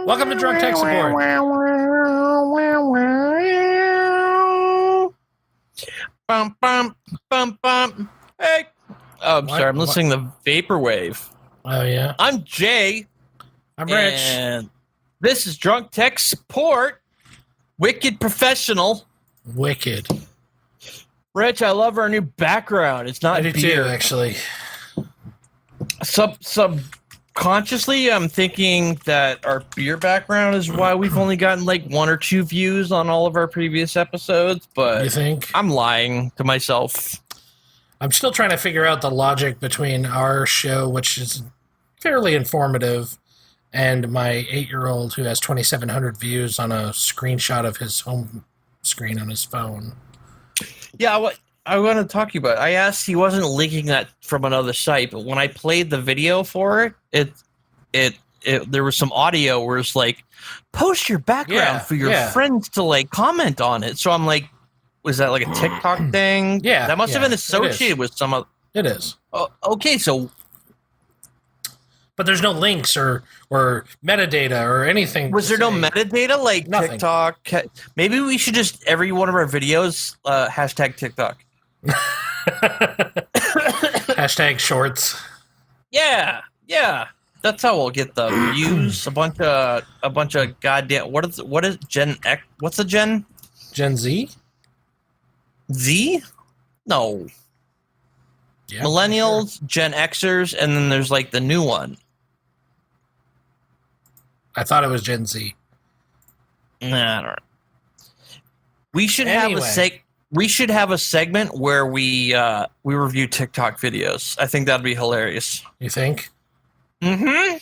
Welcome to Drunk Tech Support. Bum, bum, bum, bum. Hey. Oh, I'm sorry. I'm listening to Vaporwave. Oh, yeah. I'm Jay. I'm Rich. And this is Drunk Tech Support. Wicked professional. Wicked. Rich, I love our new background. It's not I do beer. too, actually. Subconsciously, I'm thinking that our beer background is why we've only gotten like 1 or 2 views on all of our previous episodes, but You think? I'm lying to myself. I'm still trying to figure out the logic between our show, which is fairly informative, and my 8-year-old who has 2,700 views on a screenshot of his home screen on his phone. Yeah, what I want to talk to you about. I asked, he wasn't linking that from another site, but when I played the video for it, there was some audio where it's like, post your background for your friends to like comment on it. So I'm like, was that like a TikTok thing? Yeah, that must have been associated with some of. It is. Okay, so. But there's no links or metadata or anything. Was there no metadata like Nothing. TikTok? Maybe we should just every one of our videos hashtag TikTok. Hashtag shorts. Yeah. That's how we'll get the views. A bunch of goddamn. What is Gen X? What's a Gen? Gen Z? Z? No. Yeah, Millennials, sure. Gen Xers, and then there's like the new one. I thought it was Gen Z. Nah, I don't know. We should have a segment where we review TikTok videos. I think that'd be hilarious. You think? Mm-hmm.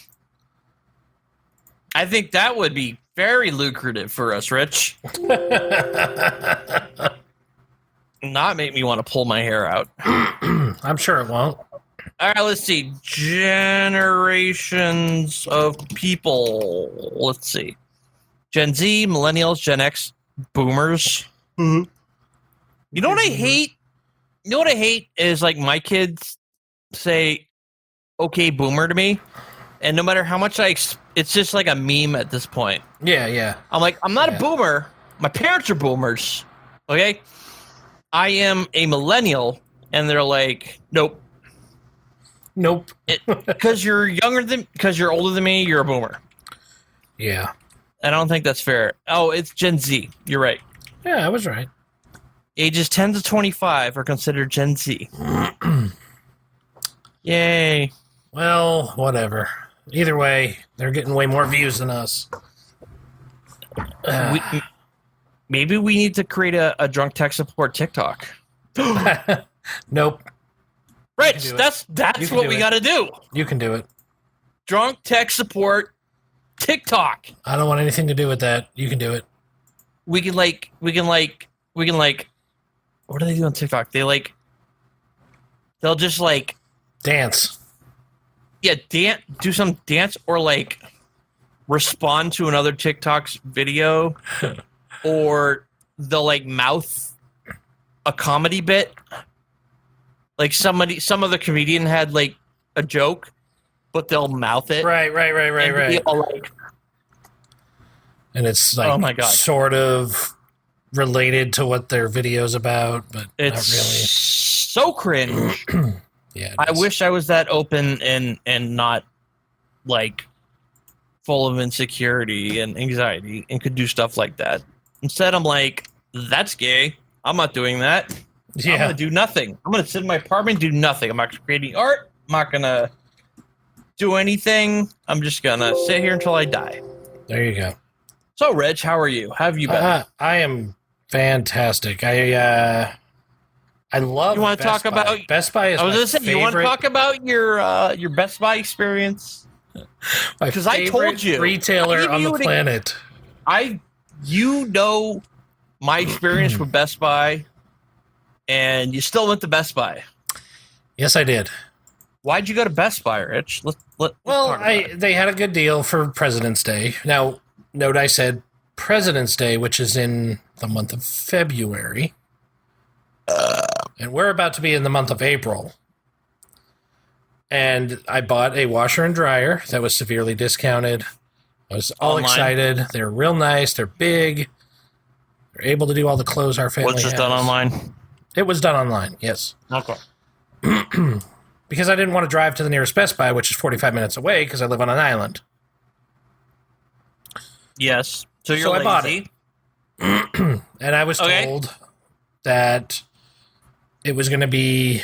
I think that would be very lucrative for us, Rich. Not make me want to pull my hair out. I'm sure it won't. All right, let's see. Generations of people. Let's see. Gen Z, Millennials, Gen X, Boomers. Mm-hmm. You know what I hate? You know what I hate is like my kids say, okay, boomer to me. And no matter how much it's just like a meme at this point. Yeah. I'm like, I'm not a boomer. My parents are boomers. Okay? I am a millennial. And they're like, nope. Because you're older than me, you're a boomer. Yeah. I don't think that's fair. Oh, it's Gen Z. You're right. Yeah, I was right. Ages 10 to 25 are considered Gen Z. Yay. Well, whatever. Either way, they're getting way more views than us. Maybe we need to create a Drunk Tech Support TikTok. Nope. Rich, that's what we got to do. You can do it. Drunk Tech Support TikTok. I don't want anything to do with that. You can do it. We can like. What do they do on TikTok? They'll just like dance. Yeah, do some dance or like respond to another TikTok's video, or they'll like mouth a comedy bit. Like some other comedian had like a joke, but they'll mouth it. Right. And it's like, oh my God, sort of related to what their video's about, but it's not really. So cringe. Yeah, I wish I was that open and not like full of insecurity and anxiety and could do stuff like that. Instead, I'm like, that's gay. I'm not doing that. Yeah. I'm going to do nothing. I'm going to sit in my apartment and do nothing. I'm not creating art. I'm not going to do anything. I'm just going to sit here until I die. There you go. So, Reg, how are you? How have you been? I am fantastic. I love. You want to talk about Best Buy? Is I was going to say, you want to talk about your Best Buy experience? Because I told you, retailer on the planet. You know my experience with Best Buy, and you still went to Best Buy. Yes, I did. Why'd you go to Best Buy, Rich? They had a good deal for President's Day. Now, note I said President's Day, which is in the month of February. And we're about to be in the month of April. And I bought a washer and dryer that was severely discounted. I was all Online? excited. They're real nice. They're big. They're able to do all the clothes our family Was this has. done online? It was done online, yes. Okay. Because I didn't want to drive to the nearest Best Buy, which is 45 minutes away because I live on an island. Yes. So you're So I lazy. bought it. And I was told that it was going to be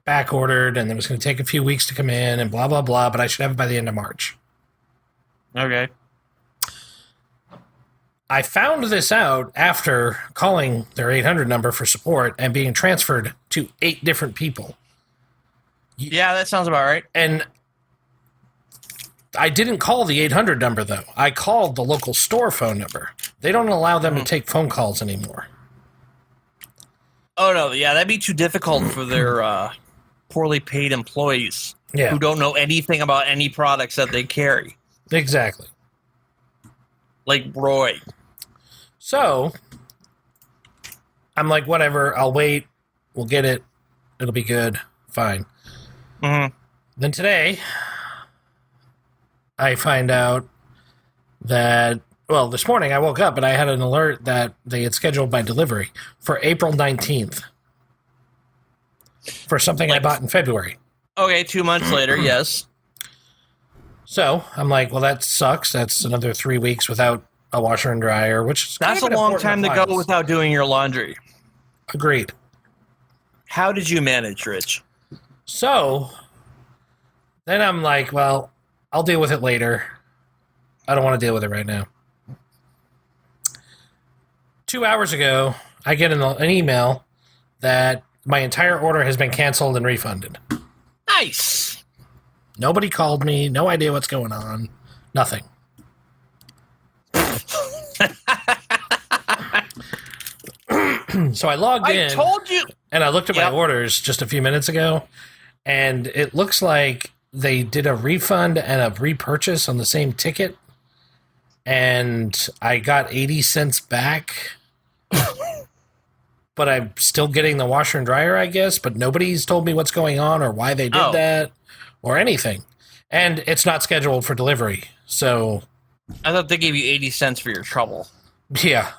back ordered and it was going to take a few weeks to come in and blah, blah, blah, but I should have it by the end of March. Okay. I found this out after calling their 800 number for support and being transferred to 8 different people. Yeah, that sounds about right. And I didn't call the 800 number, though. I called the local store phone number. They don't allow them to take phone calls anymore. Oh, no. Yeah, that'd be too difficult for their poorly paid employees Yeah, who don't know anything about any products that they carry. exactly. Like Roy. So I'm like, whatever, I'll wait. We'll get it. It'll be good. Fine. Mm-hmm. Then today, I find out that, well, this morning I woke up and I had an alert that they had scheduled my delivery for April 19th for something I bought in February. Okay, 2 months later, yes. So I'm like, well, that sucks. That's another 3 weeks without a washer and dryer, which is That's a kind of an long important time to go appliance. without doing your laundry. Agreed. How did you manage, Rich? So then I'm like, well, I'll deal with it later. I don't want to deal with it right now. 2 hours ago, I get an email that my entire order has been canceled and refunded. Nice. Nobody called me. No idea what's going on. Nothing. So I logged in. I told you. And I looked at Yep. my orders just a few minutes ago, and it looks like they did a refund and a repurchase on the same ticket, and I got 80 cents back. But I'm still getting the washer and dryer, I guess, but nobody's told me what's going on or why they did that or anything. And it's not scheduled for delivery. So, I thought they gave you 80 cents for your trouble. yeah,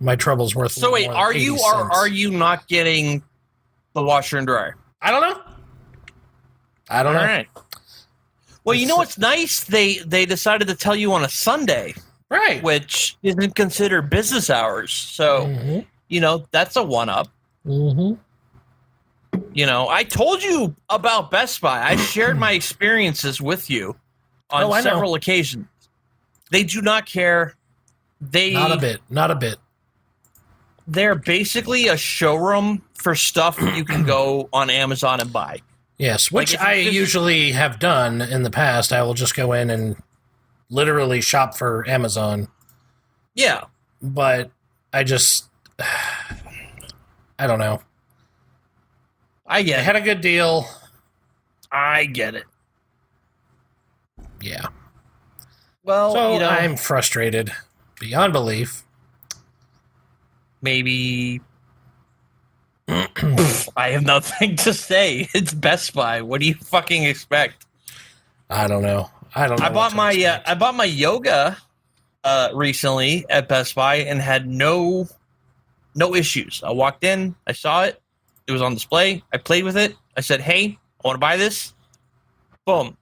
my trouble's worth So wait, more than are 80 you cents. are you not getting the washer and dryer? I don't know. I don't know. All right. Well, you know what's nice? They decided to tell you on a Sunday, Right. which isn't considered business hours. So, Mm-hmm. you know, that's a one-up. Mm-hmm. You know, I told you about Best Buy. I shared my experiences with you on Oh, I know. several occasions. They do not care. Not a bit. Not a bit. They're basically a showroom for stuff you can go on Amazon and buy. Yes, which Like, I if- usually have done in the past. I will just go in and literally shop for Amazon. Yeah. But I just, I don't know. I I get had a good deal. I get it. Yeah. Well, So you know, I'm frustrated beyond belief. maybe I have nothing to say. It's Best Buy. What do you fucking expect? I don't know. I don't know. I bought what to my expect. I bought my yoga recently at Best Buy and had no issues. I walked in, I saw it, it was on display. I played with it. I said, "Hey, I want to buy this." Boom.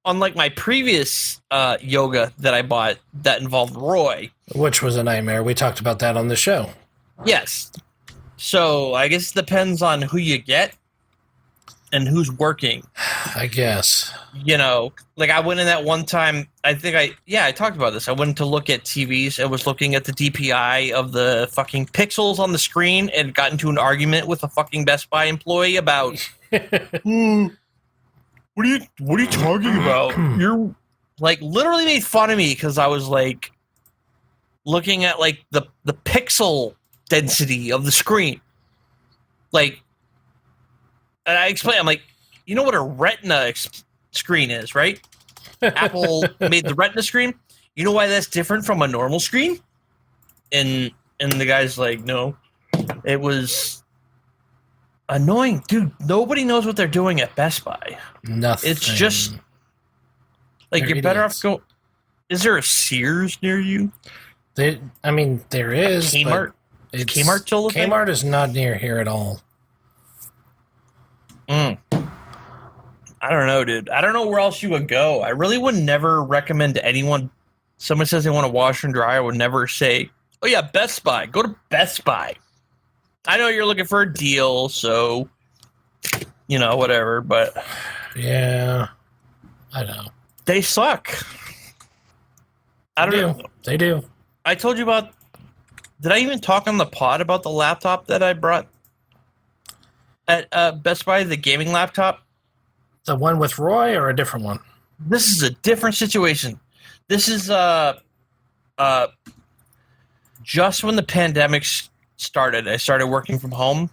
Unlike my previous yoga that I bought that involved Roy. Which was a nightmare. We talked about that on the show. Yes. So I guess it depends on who you get and who's working. I guess. You know, like I went in that one time. I talked about this. I went to look at TVs. I was looking at the DPI of the fucking pixels on the screen and got into an argument with a fucking Best Buy employee about, what are you talking about? You're like literally made fun of me because I was like looking at like the pixel density of the screen. Like, and I explained, I'm like, you know what a retina screen is, right? Apple made the retina screen. You know why that's different from a normal screen? And the guy's like, no, it was annoying, dude. Nobody knows what they're doing at Best Buy. Nothing. It's just like They're you're better off idiots. go. Is there a Sears near you? There is. Kmart? But Kmart still a thing? Kmart is not near here at all. I don't know, dude. I don't know where else you would go. I really would never recommend to anyone. Someone says they want to wash and dry. I would never say, "Oh yeah, Best Buy. Go to Best Buy." I know you're looking for a deal, so whatever. But yeah, I know they suck. I don't know. They do. I told you about. Did I even talk on the pod about the laptop that I brought at Best Buy? The gaming laptop. The one with Roy or a different one? This is a different situation. This is just when the pandemic started. I started working from home,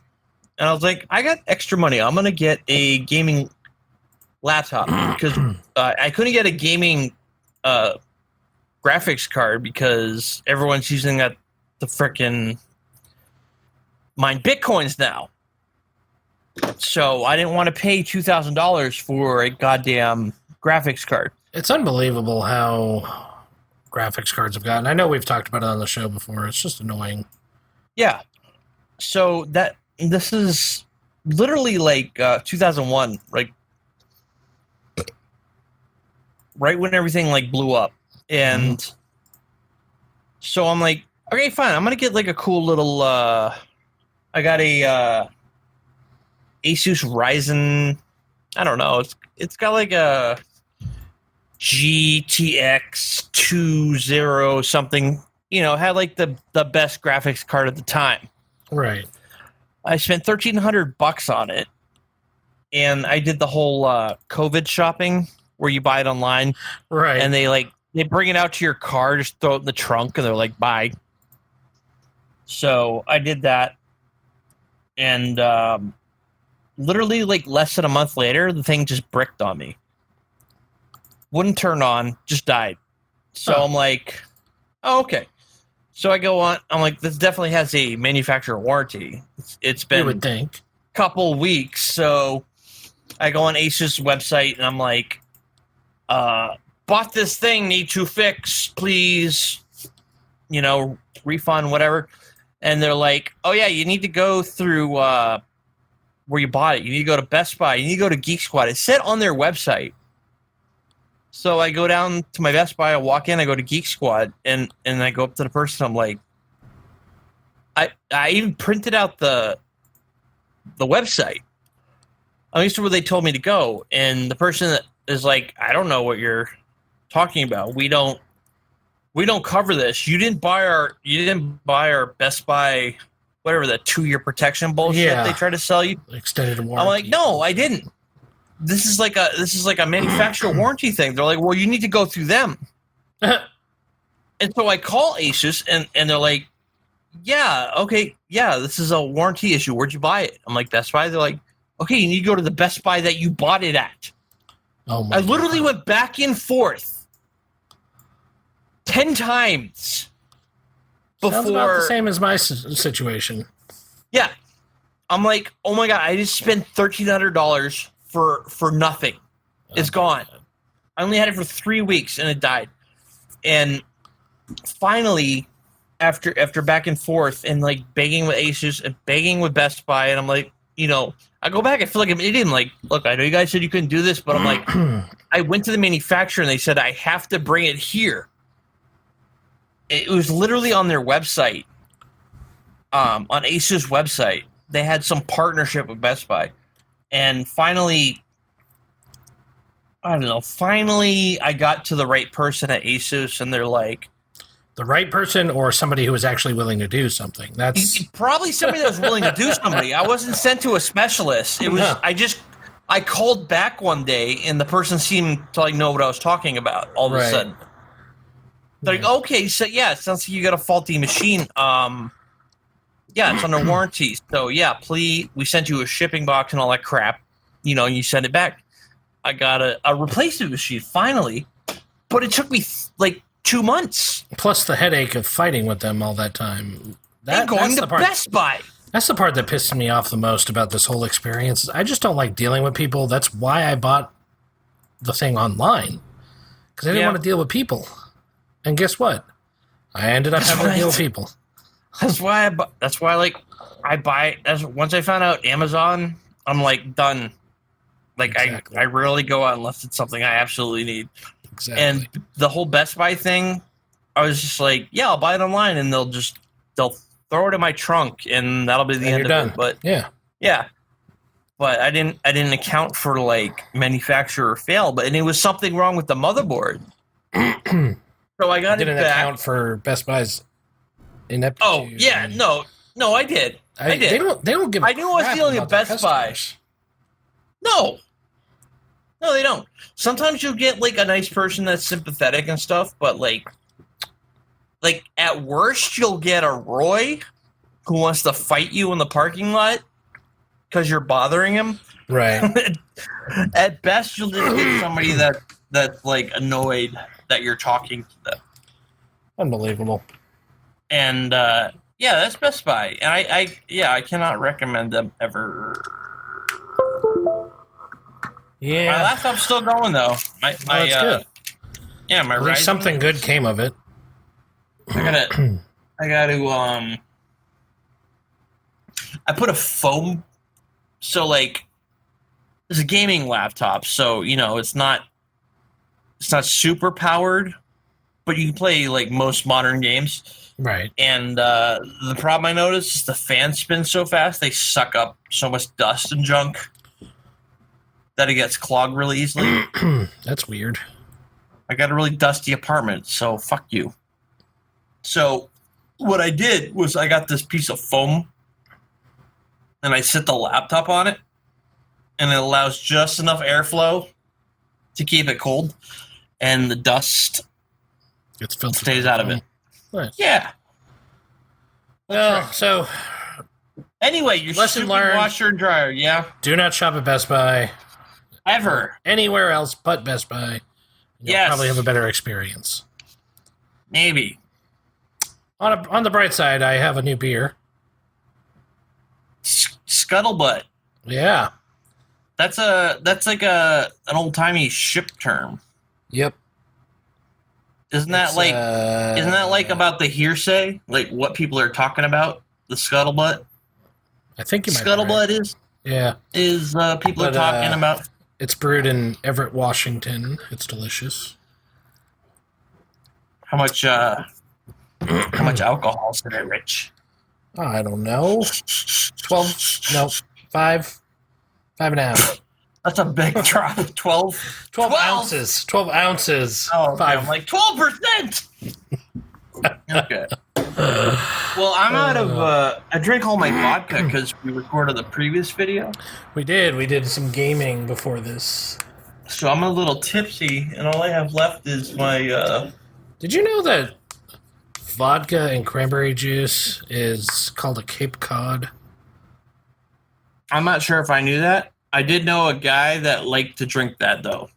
and I was like, I got extra money. I'm gonna get a gaming laptop because I couldn't get a gaming graphics card because everyone's using the frickin' mine bitcoins now. So I didn't want to pay $2,000 for a goddamn graphics card. It's unbelievable how graphics cards have gotten. I know we've talked about it on the show before. It's just annoying. Yeah. So this is literally like 2001, like right when everything like blew up. And so I'm like, okay, fine. I'm going to get like a cool little, I got a Asus Ryzen. I don't know. It's got like a GTX 20 something. Had like the best graphics card at the time. Right. I spent $1,300 on it, and I did the whole COVID shopping where you buy it online, right? And they bring it out to your car, just throw it in the trunk, and they're like, "Bye." So I did that, and literally like less than a month later, the thing just bricked on me. Wouldn't turn on, just died. So I'm like, oh, okay. So I go on. I'm like, this definitely has a manufacturer warranty. It's been you would think. a couple weeks. So I go on Asus website and I'm like, bought this thing, need to fix, please. Refund, whatever. And they're like, oh yeah, you need to go through where you bought it. You need to go to Best Buy. You need to go to Geek Squad. It said on their website. So I go down to my Best Buy, I walk in, I go to Geek Squad, and I go up to the person, I'm like, I even printed out the website. At least where they told me to go. And the person is like, I don't know what you're talking about. We don't cover this. You didn't buy our Best Buy, whatever, the 2-year protection bullshit they try to sell you. Extended warranty. I'm like, no, I didn't. This is like a manufacturer warranty thing. They're like, well, you need to go through them. And so I call Asus and they're like, yeah, okay, yeah, this is a warranty issue. Where'd you buy it? I'm like, Best Buy. They're like, okay, you need to go to the Best Buy that you bought it at. Oh my! I literally went back and forth 10 times before. Sounds about the same as my situation. Yeah, I'm like, oh my god, I just spent $1,300 for nothing. It's gone. I only had it for 3 weeks and it died. And finally, after back and forth and like begging with Asus and begging with Best Buy, and I'm like, I go back, I feel like I'm an idiot. I'm like, look, I know you guys said you couldn't do this, but I'm like, I went to the manufacturer and they said I have to bring it here. It was literally on their website, on Asus website. They had some partnership with Best Buy. And finally, I got to the right person at Asus, and they're like... The right person or somebody who was actually willing to do something? That's probably somebody that was willing to do something. I wasn't sent to a specialist. It was I called back one day, and the person seemed to know what I was talking about all of a sudden. They're like, okay, so yeah, it sounds like you got a faulty machine. Yeah, it's under warranty. So yeah, please, we sent you a shipping box and all that crap, and you send it back. I got a replacement machine finally, but it took me like 2 months. Plus the headache of fighting with them all that time. And going to Best Buy. That's the part that pisses me off the most about this whole experience. I just don't like dealing with people. That's why I bought the thing online. Because I didn't want to deal with people. And guess what? I ended up having to deal with people. That's why like I buy. Once I found out Amazon, I'm like done. Like Exactly. I rarely go out unless it's something I absolutely need. Exactly. And the whole Best Buy thing, I was just like, yeah, I'll buy it online, and they'll throw it in my trunk, and that'll be the end of done. it. But yeah. But I didn't account for like manufacturer fail, and it was something wrong with the motherboard. So I got didn't it back. account for Best Buy's ineptitude. Oh yeah, no, I did. I did. They don't give. I knew I was dealing at Best Buy. No, they don't. Sometimes you'll get like a nice person that's sympathetic and stuff, but like at worst you'll get a Roy who wants to fight you in the parking lot because you're bothering him. Right. At best, you'll just get somebody that's like annoyed that you're talking to them. Unbelievable. And yeah, that's Best Buy, and I cannot recommend them ever. Yeah, my laptop's still going though. That's good. Yeah, my At least Ryzen, something good came of it. I gotta I put a foam. So like, it's a gaming laptop, so it's not super powered, but you can play like most modern games. Right. And the problem I noticed is the fans spin so fast, they suck up so much dust and junk that it gets clogged really easily. That's weird. I got a really dusty apartment, so fuck you. So what I did was I got this piece of foam and I sit the laptop on it, and it allows just enough airflow to keep it cold, and the dust stays out of it. Right. Yeah. Well, so anyway, your lesson stupid learned. washer and dryer, yeah? Do not shop at Best Buy. Ever. Anywhere else but Best Buy. You'll probably have a better experience. Maybe. On the bright side, I have a new beer. Scuttlebutt. Yeah. That's like an old timey ship term. Yep. Isn't that like about the hearsay? Like what people are talking about? The scuttlebutt? I think you might Scuttlebutt be right. is people are talking about. It's brewed in Everett, Washington. It's delicious. How much alcohol is in it, Rich? I don't know. 12? No, 5. 5.5. That's a big drop. 12? 12 ounces. 12 ounces. Oh, 5. I'm like 12%. Okay. Well, I'm out of. I drank all my vodka because we recorded the previous video. We did some gaming before this. So I'm a little tipsy, and all I have left is my. Did you know that vodka and cranberry juice is called a Cape Cod? I'm not sure if I knew that. I did know a guy that liked to drink that, though.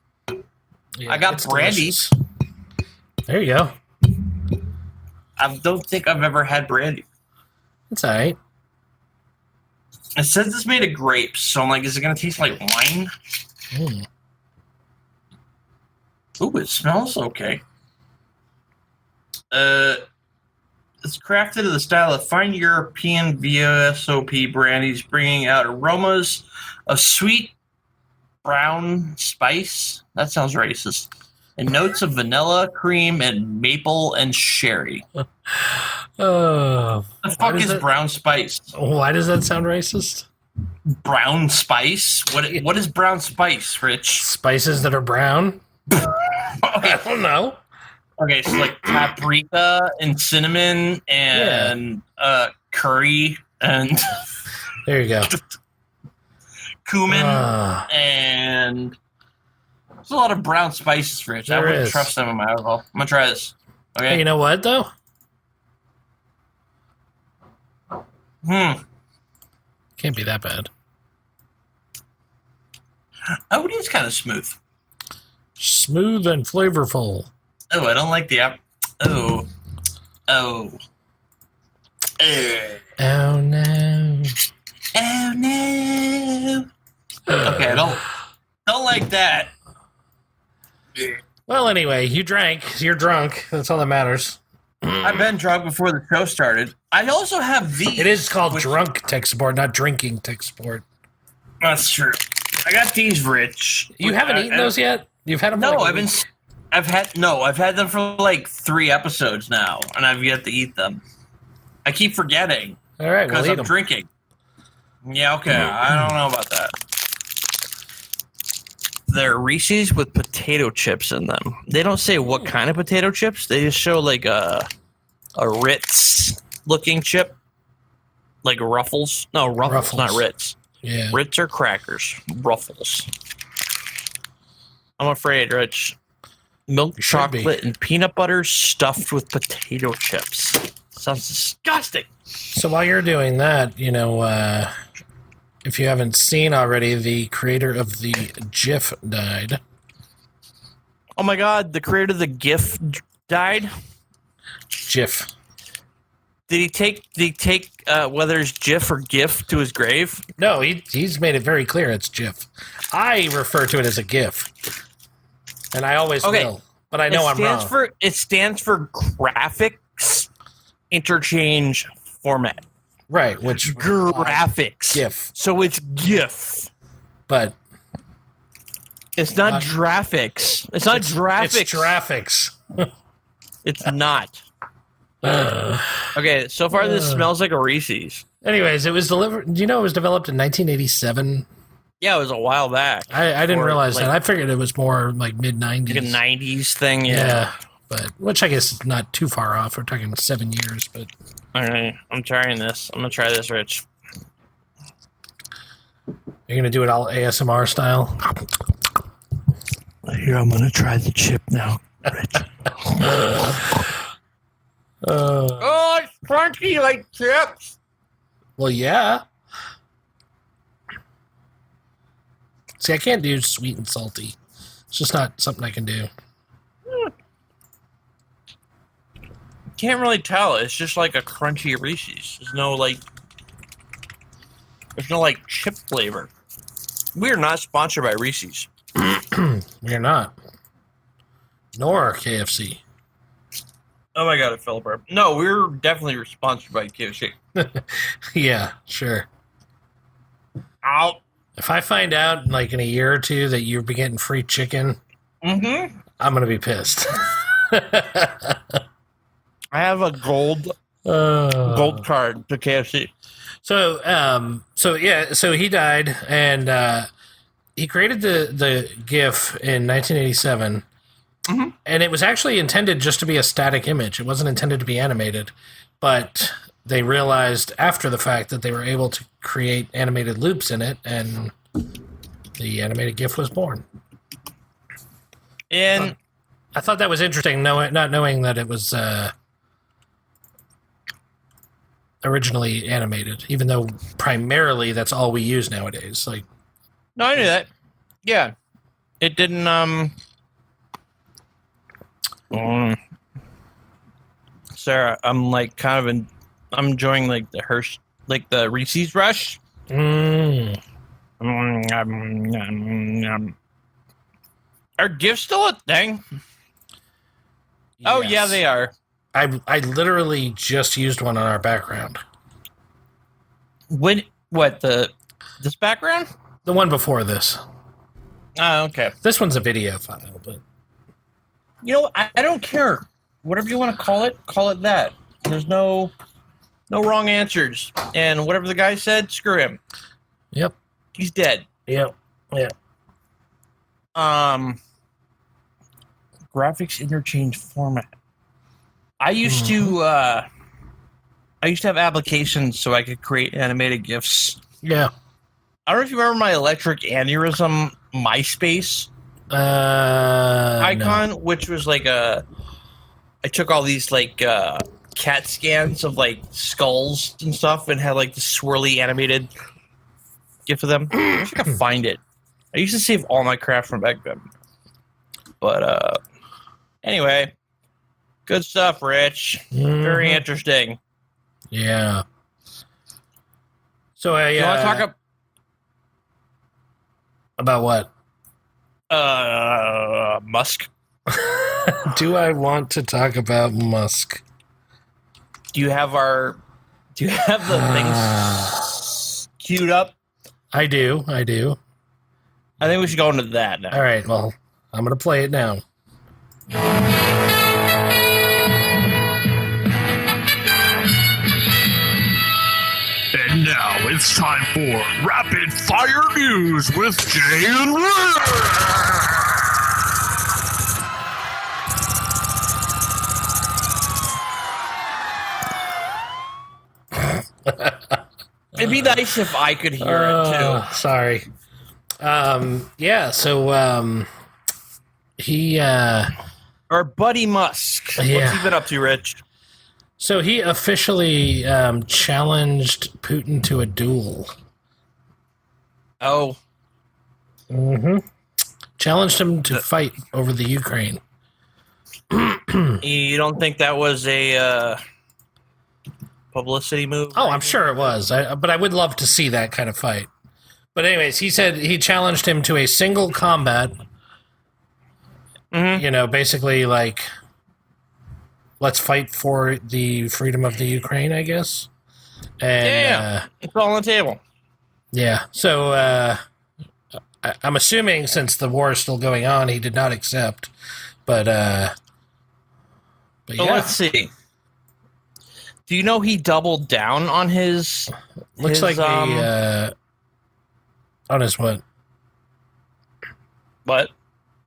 Yeah, I got brandy. Delicious. There you go. I don't think I've ever had brandy. It's all right. It says it's made of grapes, so I'm like, is it going to taste like wine? Mm. Ooh, it smells okay. It's crafted in the style of fine European VSOP brandies, bringing out aromas of sweet brown spice. That sounds racist. And notes of vanilla, cream, and maple and sherry. Oh, The fuck is brown spice? why does that sound racist? Brown spice? What is brown spice, Rich? Spices that are brown? Okay. I don't know. Okay, so like paprika and cinnamon and curry and There you go. cumin and there's a lot of brown spices, Rich. I wouldn't trust them in my alcohol. I'm gonna try this. Okay. Hey, you know what though? Can't be that bad. Oh, it is kind of smooth. Smooth and flavorful. Oh, I don't like the app. Oh. Oh no. Oh no. Okay, I don't like that. Well, anyway, you drank. You're drunk. That's all that matters. I've been drunk before the show started. I also have these. It is called drunk tech support, not drinking tech support. That's true. I got these, Rich. You haven't eaten those yet? You've had them? No, for I've had them for like 3 episodes now, and I've yet to eat them. I keep forgetting. All right, because I'm drinking. Yeah, okay. I don't know about that. They're Reese's with potato chips in them. They don't say what kind of potato chips. They just show like a Ritz looking chip, like Ruffles. No, Ruffles. Not Ritz. Yeah, Ritz are crackers. Ruffles. I'm afraid, Rich. Milk chocolate and peanut butter stuffed with potato chips. Sounds disgusting. So while you're doing that, if you haven't seen already, the creator of the GIF died. Oh my God! The creator of the GIF died. GIF. Did he take whether it's GIF or GIF to his grave? No, he's made it very clear it's GIF. I refer to it as a GIF, and I always will. But I know I'm wrong. It stands for Graphics Interchange Format. Right, which graphics. GIF. So it's GIF. But it's not graphics. It's not graphics. It's graphics. It's not. Okay, so far this smells like a Reese's. Anyways, it was delivered. Do you know it was developed in 1987? Yeah, it was a while back. I didn't realize that. I figured it was more like mid-90s. Like a 90s thing, yeah. But which I guess is not too far off. We're talking 7 years, but all right, I'm trying this. I'm gonna try this, Rich. You're gonna do it all ASMR style. Here, I'm gonna try the chip now, Rich. Oh, it's crunchy like chips. Well, yeah. See, I can't do sweet and salty. It's just not something I can do. Can't really tell. It's just like a crunchy Reese's. There's no chip flavor. We are not sponsored by Reese's. We are not. Nor KFC. Oh my God, it fell apart. No, we're definitely sponsored by KFC. Yeah, sure. Ow. If I find out like in a year or two that you'll be getting free chicken, I'm gonna be pissed. I have a gold card to KFC. So he died, and he created the GIF in 1987, and it was actually intended just to be a static image. It wasn't intended to be animated, but they realized after the fact that they were able to create animated loops in it, and the animated GIF was born. And I thought that was interesting, not knowing that it was originally animated, even though primarily that's all we use nowadays. Like, no, I knew that. Yeah, it didn't. Sarah, I'm like kind of I'm enjoying like the the Reese's Rush. Are gifts still a thing? Yes. Oh yeah, they are. I literally just used one on our background. This background? The one before this. Oh, okay. This one's a video file, but I don't care. Whatever you want to call it that. There's no wrong answers. And whatever the guy said, screw him. Yep. He's dead. Yep. Yeah. Graphics interchange format. I used to have applications so I could create animated GIFs. Yeah. I don't know if you remember my electric aneurysm MySpace icon, which was like I took all these like CAT scans of like skulls and stuff and had like the swirly animated GIF of them. I wish I could find it. I used to save all my crap from back then. But anyway, good stuff, Rich. Very interesting. Yeah. So you want to talk about what? Musk. Do I want to talk about Musk? Do you have the things queued up? I do. I think we should go into that now. All right, well, I'm going to play it now. And now it's time for Rapid Fire News with Jay and Rick. It'd be nice if I could hear it too. Sorry. He Our buddy Musk. Yeah. What's he been up to, Rich? So he officially challenged Putin to a duel. Oh. Mm-hmm. Challenged him to fight over the Ukraine. You don't think that was a publicity move? Oh, I'm sure it was. But I would love to see that kind of fight. But anyways, he said he challenged him to a single combat. Mm-hmm. You know, basically like, let's fight for the freedom of the Ukraine, I guess. And, it's all on the table. Yeah. So I'm assuming since the war is still going on, he did not accept. But yeah. Let's see. Do you know he doubled down on his? Looks like on his what? What?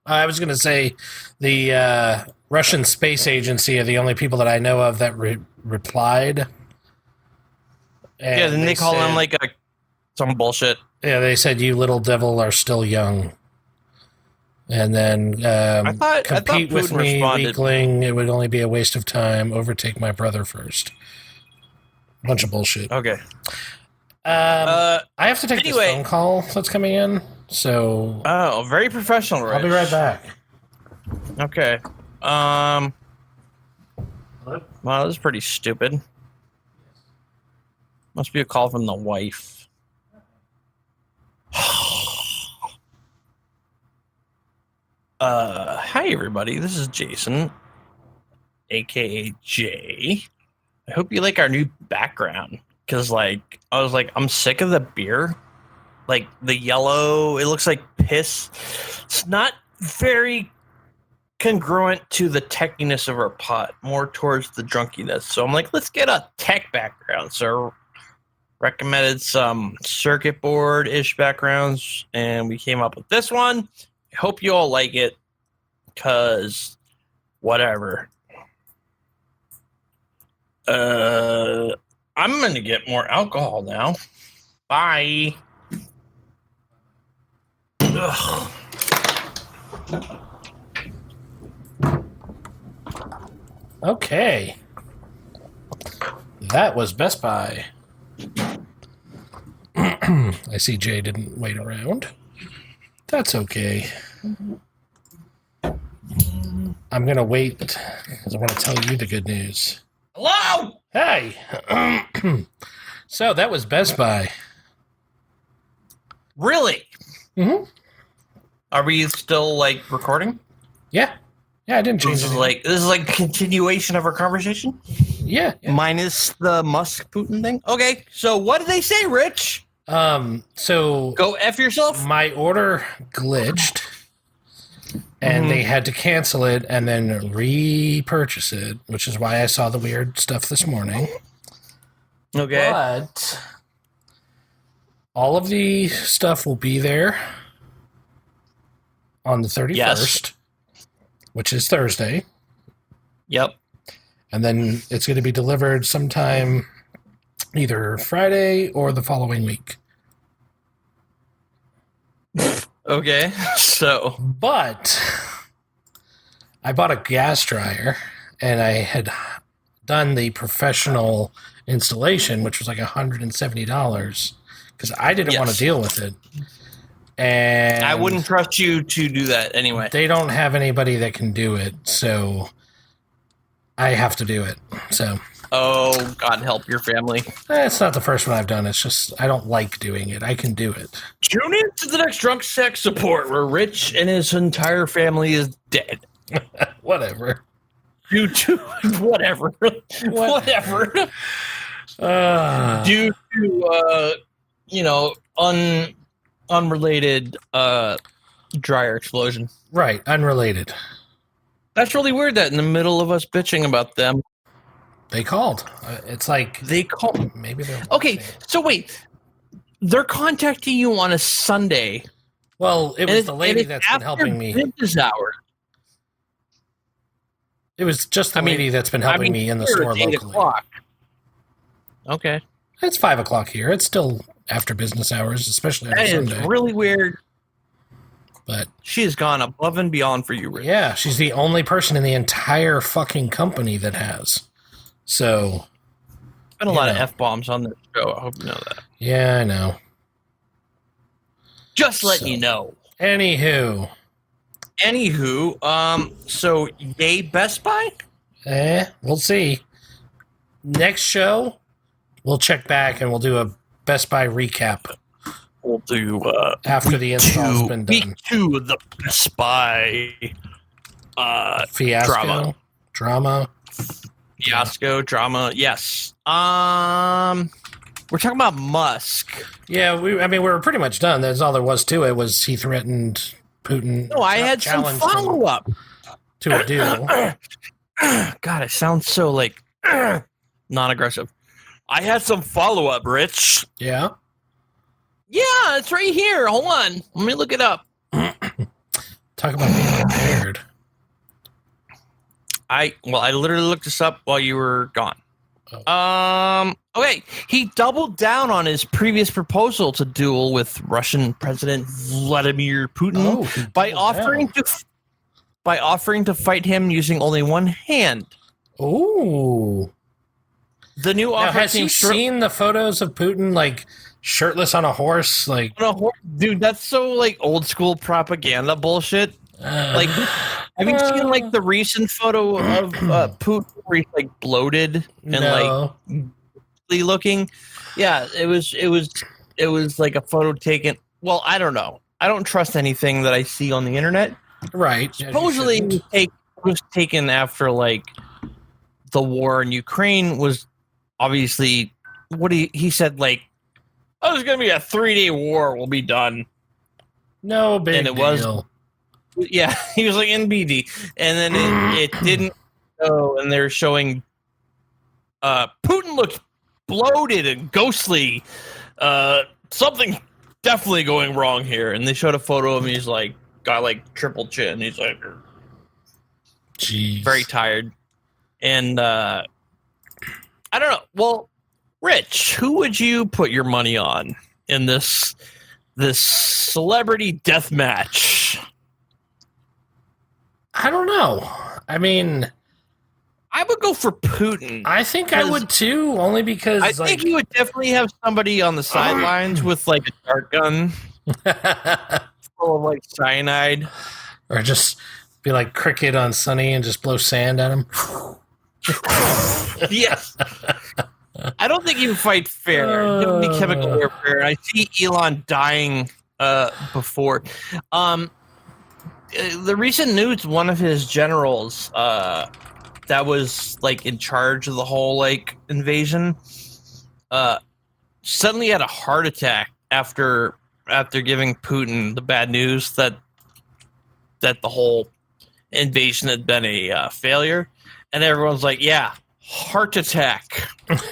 I was going to say the Russian Space Agency are the only people that I know of that replied. And yeah, then they call him like some bullshit. Yeah, they said, "You little devil are still young." And then compete Putin with me, responded. weakling. It would only be a waste of time. Overtake my brother first. Bunch of bullshit. Okay. I have to take anyway. this phone call that's coming in. So Oh, very professional, Rich. I'll be right back. Okay. Wow, this is pretty stupid. Must be a call from the wife. Hi everybody, this is Jason, aka Jay. I hope you like our new background, because I was like, I'm sick of the beer. Like the yellow, it looks like piss. It's not very congruent to the techiness of our pot, more towards the drunkiness. So I'm like, let's get a tech background. So recommended some circuit board-ish backgrounds, and we came up with this one. I hope you all like it, because whatever. I'm going to get more alcohol now. Bye. Ugh. Okay. That was Best Buy. I see Jay didn't wait around. That's okay. I'm going to wait because I want to tell you the good news. Hello? Hey! So that was Best Buy. Really? Mm-hmm. Are we still recording? Yeah. Yeah, I didn't change This it. is like a continuation of our conversation? Yeah. Minus the Musk Putin thing? Okay, so what did they say, Rich? So Go F yourself? my order glitched and they had to cancel it and then repurchase it, which is why I saw the weird stuff this morning. Okay. But all of the stuff will be there on the 31st, Yes. which is Thursday. Yep. And then it's going to be delivered sometime either Friday or the following week. Okay, so. But I bought a gas dryer and I had done the professional installation, which was like $170 because I didn't want to deal with it. And I wouldn't trust you to do that anyway. they don't have anybody that can do it, so I have to do it. So Oh, God help your family. it's not the first one I've done. It's just I don't like doing it. I can do it. Tune in to the next Drunk Sex Support, where Rich and his entire family is dead. Whatever. Due to whatever. Whatever. Due to unrelated dryer explosion. Right, unrelated. That's really weird that in the middle of us bitching about them, They called. It's like they call. maybe they're Okay, watching. so wait, they're contacting you on a Sunday. Well, it was and the lady it's that's been after helping me. business hours. It was just the lady that's been helping me in the here store it's 8 locally. o'clock. Okay, It's 5 o'clock here. It's still after business hours, especially on that is Sunday. really weird. But She has gone above and beyond for you, Rich. yeah, she's the only person in the entire fucking company that has. So Been a lot of know. F-bombs on this show. I hope you know that. yeah, I know. Just letting So- you know. Anywho, So yay Best Buy? we'll see. Next show, we'll check back and we'll do a Best Buy recap We'll do after the install's been week done. 2 of the Best Buy Fiasco, drama. fiasco drama. Yes. We're talking about Musk. Yeah, we were pretty much done. That's all there was to it. Was he threatened Putin? No, I had some challenged him follow-up. to a duel. God, it sounds so like non-aggressive. I had some follow-up, Rich. Yeah. Yeah, it's right here. Hold on. Let me look it up. Talk about being prepared. I literally looked this up while you were gone. Okay. He doubled down on his previous proposal to duel with Russian President Vladimir Putin he by doubled offering to fight him using only one hand. Ooh. The new Now, offer has he seems seen the photos of Putin like shirtless on a horse? Like, dude, that's so like old school propaganda bullshit. Like, have you seen like the recent photo of Putin where he's like bloated and no. like looking? Yeah, it was like a photo taken. Well, I don't know. I don't trust anything that I see on the internet. Right. as you Supposedly, shouldn't. it was taken after like the war in Ukraine was obviously what he said like, oh, there's gonna be a 3-day war. We'll be done. No big and it deal. was- Yeah, he was like NBD, and then it didn't go, and they're showing Putin looked bloated and ghostly. Something definitely going wrong here, and they showed a photo of him. He's like got like triple chin. He's like Jeez. very tired, and I don't know. Well, Rich, who would you put your money on in this celebrity death match? I don't know. I mean, I would go for Putin. I think I would too, only because I think you would definitely have somebody on the sidelines with like a dart gun full of like cyanide. or just be like Cricket on Sunny and just blow sand at him. Yes. I don't think he would fight fair. It would be chemical warfare. I see Elon dying before. The recent news, one of his generals that was like in charge of the whole like invasion suddenly had a heart attack after giving Putin the bad news that the whole invasion had been a failure, and everyone's like, yeah, heart attack, because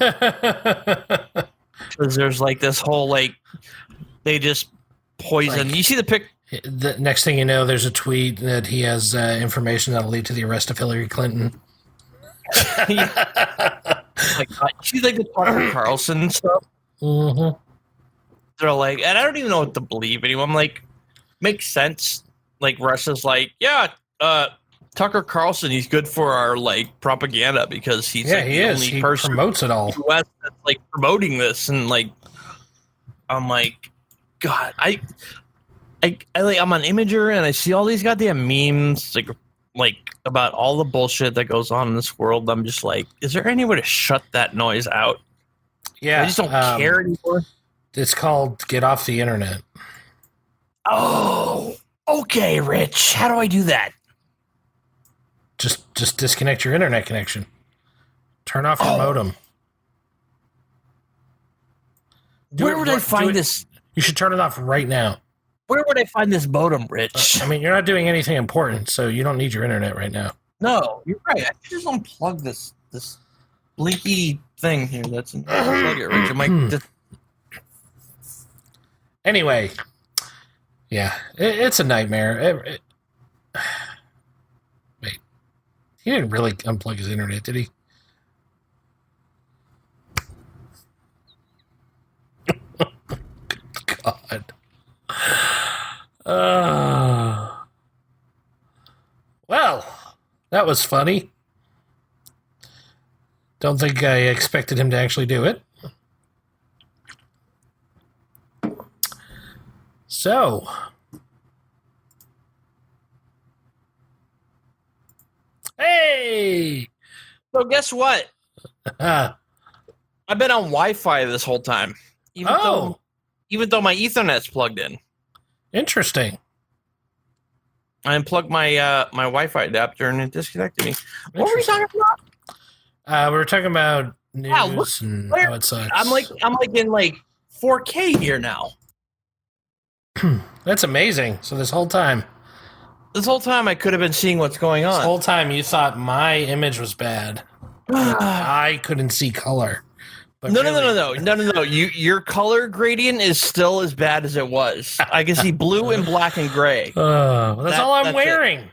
there's like this whole like they just poison. Like- you see the pic. The next thing you know, there's a tweet that he has information that'll lead to the arrest of Hillary Clinton. Like, she's like the Tucker Carlson stuff. Mm-hmm. They're like, and I don't even know what to believe anymore. I'm like, makes sense. Like Russia's like, yeah, Tucker Carlson, he's good for our like propaganda because he's Yeah, like, he the is. only He person promotes it in all. the US that's like promoting this, and like, I'm like, God, I'm on Imager and I see all these goddamn memes like about all the bullshit that goes on in this world. I'm just like, is there any way to shut that noise out? Yeah, I just don't care anymore. It's called Get Off the Internet. Oh, okay, Rich. How do I do that? Just disconnect your internet connection. Turn off your modem. Where would I find this? You should turn it off right now. Where would I find this modem, Rich? I mean, you're not doing anything important, so you don't need your internet right now. No, you're right. I should just unplug this blinky thing here. That's unplug it, Rich. It might Anyway, yeah, it's a nightmare. Wait, he didn't really unplug his internet, did he? God. Well, that was funny. Don't think I expected him to actually do it. So, hey! So guess what? Ah, I've been on Wi-Fi this whole time, even though my Ethernet's plugged in. Interesting. I unplugged my my Wi-Fi adapter and it disconnected me. What were we talking about? We were talking about news Wow, and how it sucks. I'm like in 4K here now. That's amazing. So this whole time I could have been seeing what's going This on. whole time you thought my image was bad. I couldn't see color. But No. Your color gradient is still as bad as it was. I can see blue and black and gray. That's all I'm that's wearing.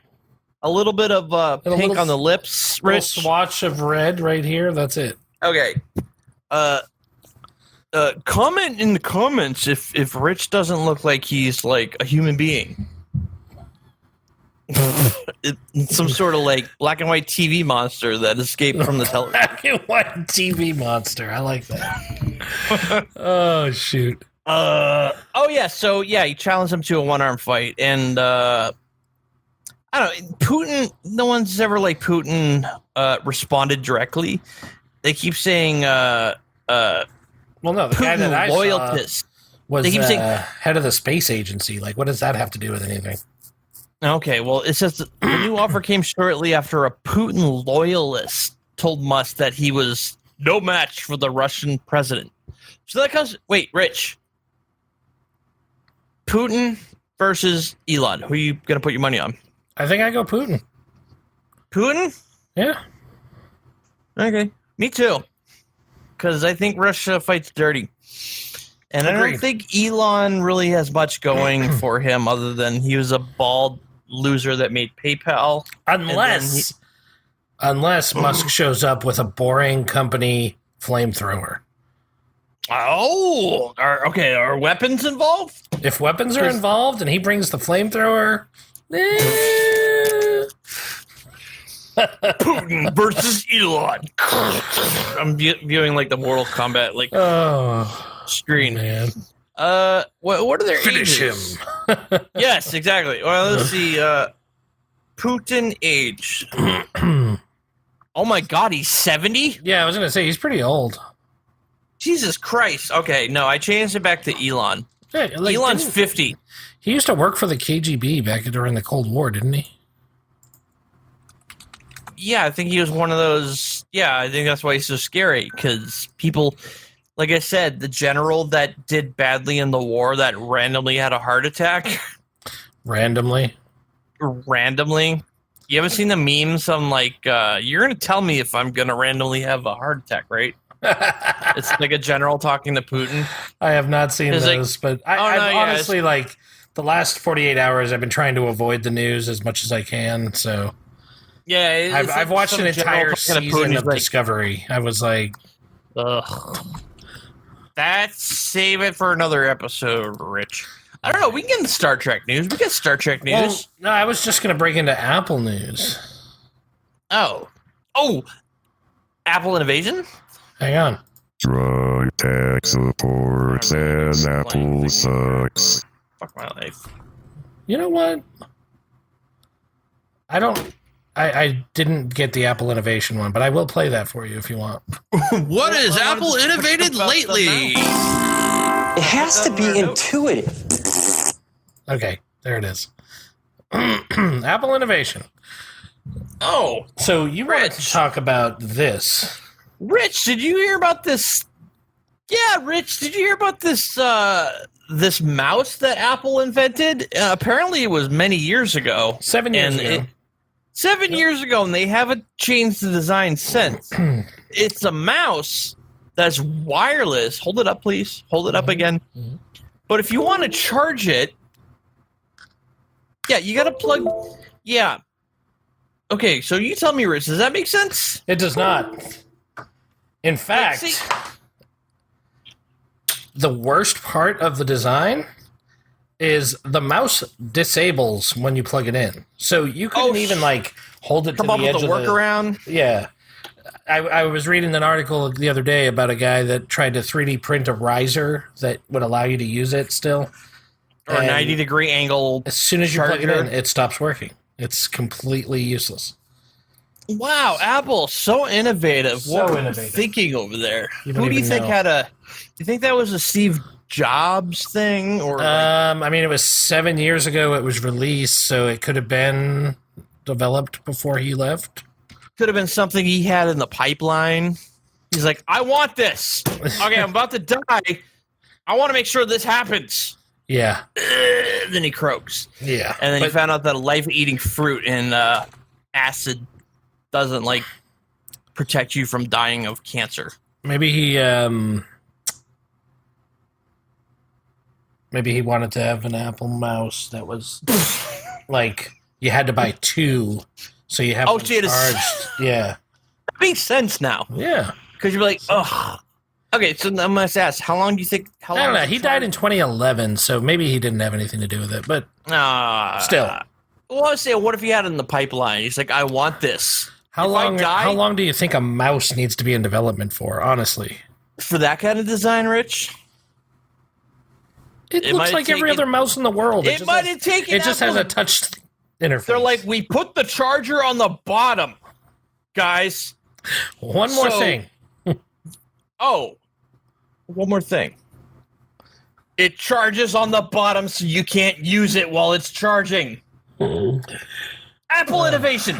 A little bit of pink on the lips. Little Rich. swatch of red right here. That's it. Okay. Comment in the comments if Rich doesn't look like he's like a human being. It's some sort of like black and white TV monster that escaped from the television. Black and white TV monster. I like that. Oh shoot. So he challenged him to a one-arm fight, and I don't know, Putin. No one's ever like Putin responded directly. They keep saying Well, no, the Putin guy that I loyalist. saw was They keep saying- head of the space agency. Like, what does that have to do with anything? Okay, well, it says the new offer came shortly after a Putin loyalist told Musk that he was no match for the Russian president. So that comes. Wait, Rich. Putin versus Elon. Who are you going to put your money on? I think I go Putin. Putin? Yeah. Okay. Me too. Because I think Russia fights dirty. And I Agreed. don't think Elon really has much going for him other than he was a bald loser that made PayPal. Unless Musk shows up with a boring company flamethrower. Oh, are weapons involved? If weapons are involved and he brings the flamethrower, Putin versus Elon. I'm viewing like the Mortal Kombat screen. Man. What are their Finish ages? him. Yes, exactly. Well, let's see. Putin age. Oh my God, he's 70? Yeah, I was gonna say he's pretty old. Jesus Christ. Okay, no, I changed it back to Elon. Yeah, like, Elon's 50. He used to work for the KGB back during the Cold War, didn't he? Yeah, I think he was one of those. Yeah, I think that's why he's so scary, because people, like I said, the general that did badly in the war that randomly had a heart attack. Randomly. You haven't seen the memes on like, you're going to tell me if I'm going to randomly have a heart attack, right? It's like a general talking to Putin. I have not seen It's those, but I've honestly, like, the last 48 hours, I've been trying to avoid the news as much as I can, so... Yeah, I've watched an entire season of Discovery. I was like... Ugh. That's save it for another episode, Rich. I don't know. We can get into Star Trek news. We get Star Trek news. Well, no, I was just going to break into Apple news. Oh, Apple Innovation? Hang on. Drug tech supports and Apple sucks. Fuck my life. You know what? I didn't get the Apple Innovation one, but I will play that for you if you want. What has Apple innovated lately? It has to be intuitive. Okay, there it is. Apple Innovation. Oh, So you wanted to Rich. talk about this. Rich, did you hear about this? Yeah, Rich, did you hear about this this mouse that Apple invented? Apparently, it was many years ago. 7 years ago. 7 years ago, and they haven't changed the design since. It's a mouse that's wireless. Hold it up, please. Hold it up again. Mhm. But if you want to charge it, yeah, you got to plug. Yeah. Okay, so you tell me, Rich, does that make sense? It does not. In fact, see- the worst part of the design is the mouse disables when you plug it in. So you couldn't even like hold it to Come the up edge with a of workaround. Yeah. I was reading an article the other day about a guy that tried to 3D print a riser that would allow you to use it still. Or a And 90-degree angle. as soon as you plug it charger. in, it stops working. It's completely useless. Wow, Apple, so innovative. So what innovative. thinking over there? You don't Who do you even think know. had a? Do you think that was a Steve Jobs thing, or I mean, it was 7 years ago it was released, so it could have been developed before he left. could have been something he had in the pipeline? He's like, I want this. Okay, I'm about to die. I want to make sure this happens. Yeah. Then he croaks, Yeah. and then he But- found out that life-eating fruit and acid doesn't like protect you from dying of cancer. Maybe he wanted to have an Apple mouse that was like you had to buy two, so you have Oh, them so you had to charged. Yeah, That makes sense now. yeah. Because you're like, oh. Okay, so I must ask, how long do you think? How I don't long know. was He the died charge? in 2011, so maybe he didn't have anything to do with it. But still. Well, I say, what if he had it in the pipeline? He's like, I want this. how If I long? die- How long do you think a mouse needs to be in development for? Honestly, For that kind of design, Rich? it It looks might like take every it- other mouse in the world. It just might has- have taken It just has Apple- a touch interface. They're like, we put the charger on the bottom, guys. one more so- thing. Oh, one more thing. It charges on the bottom so you can't use it while it's charging. Apple innovation.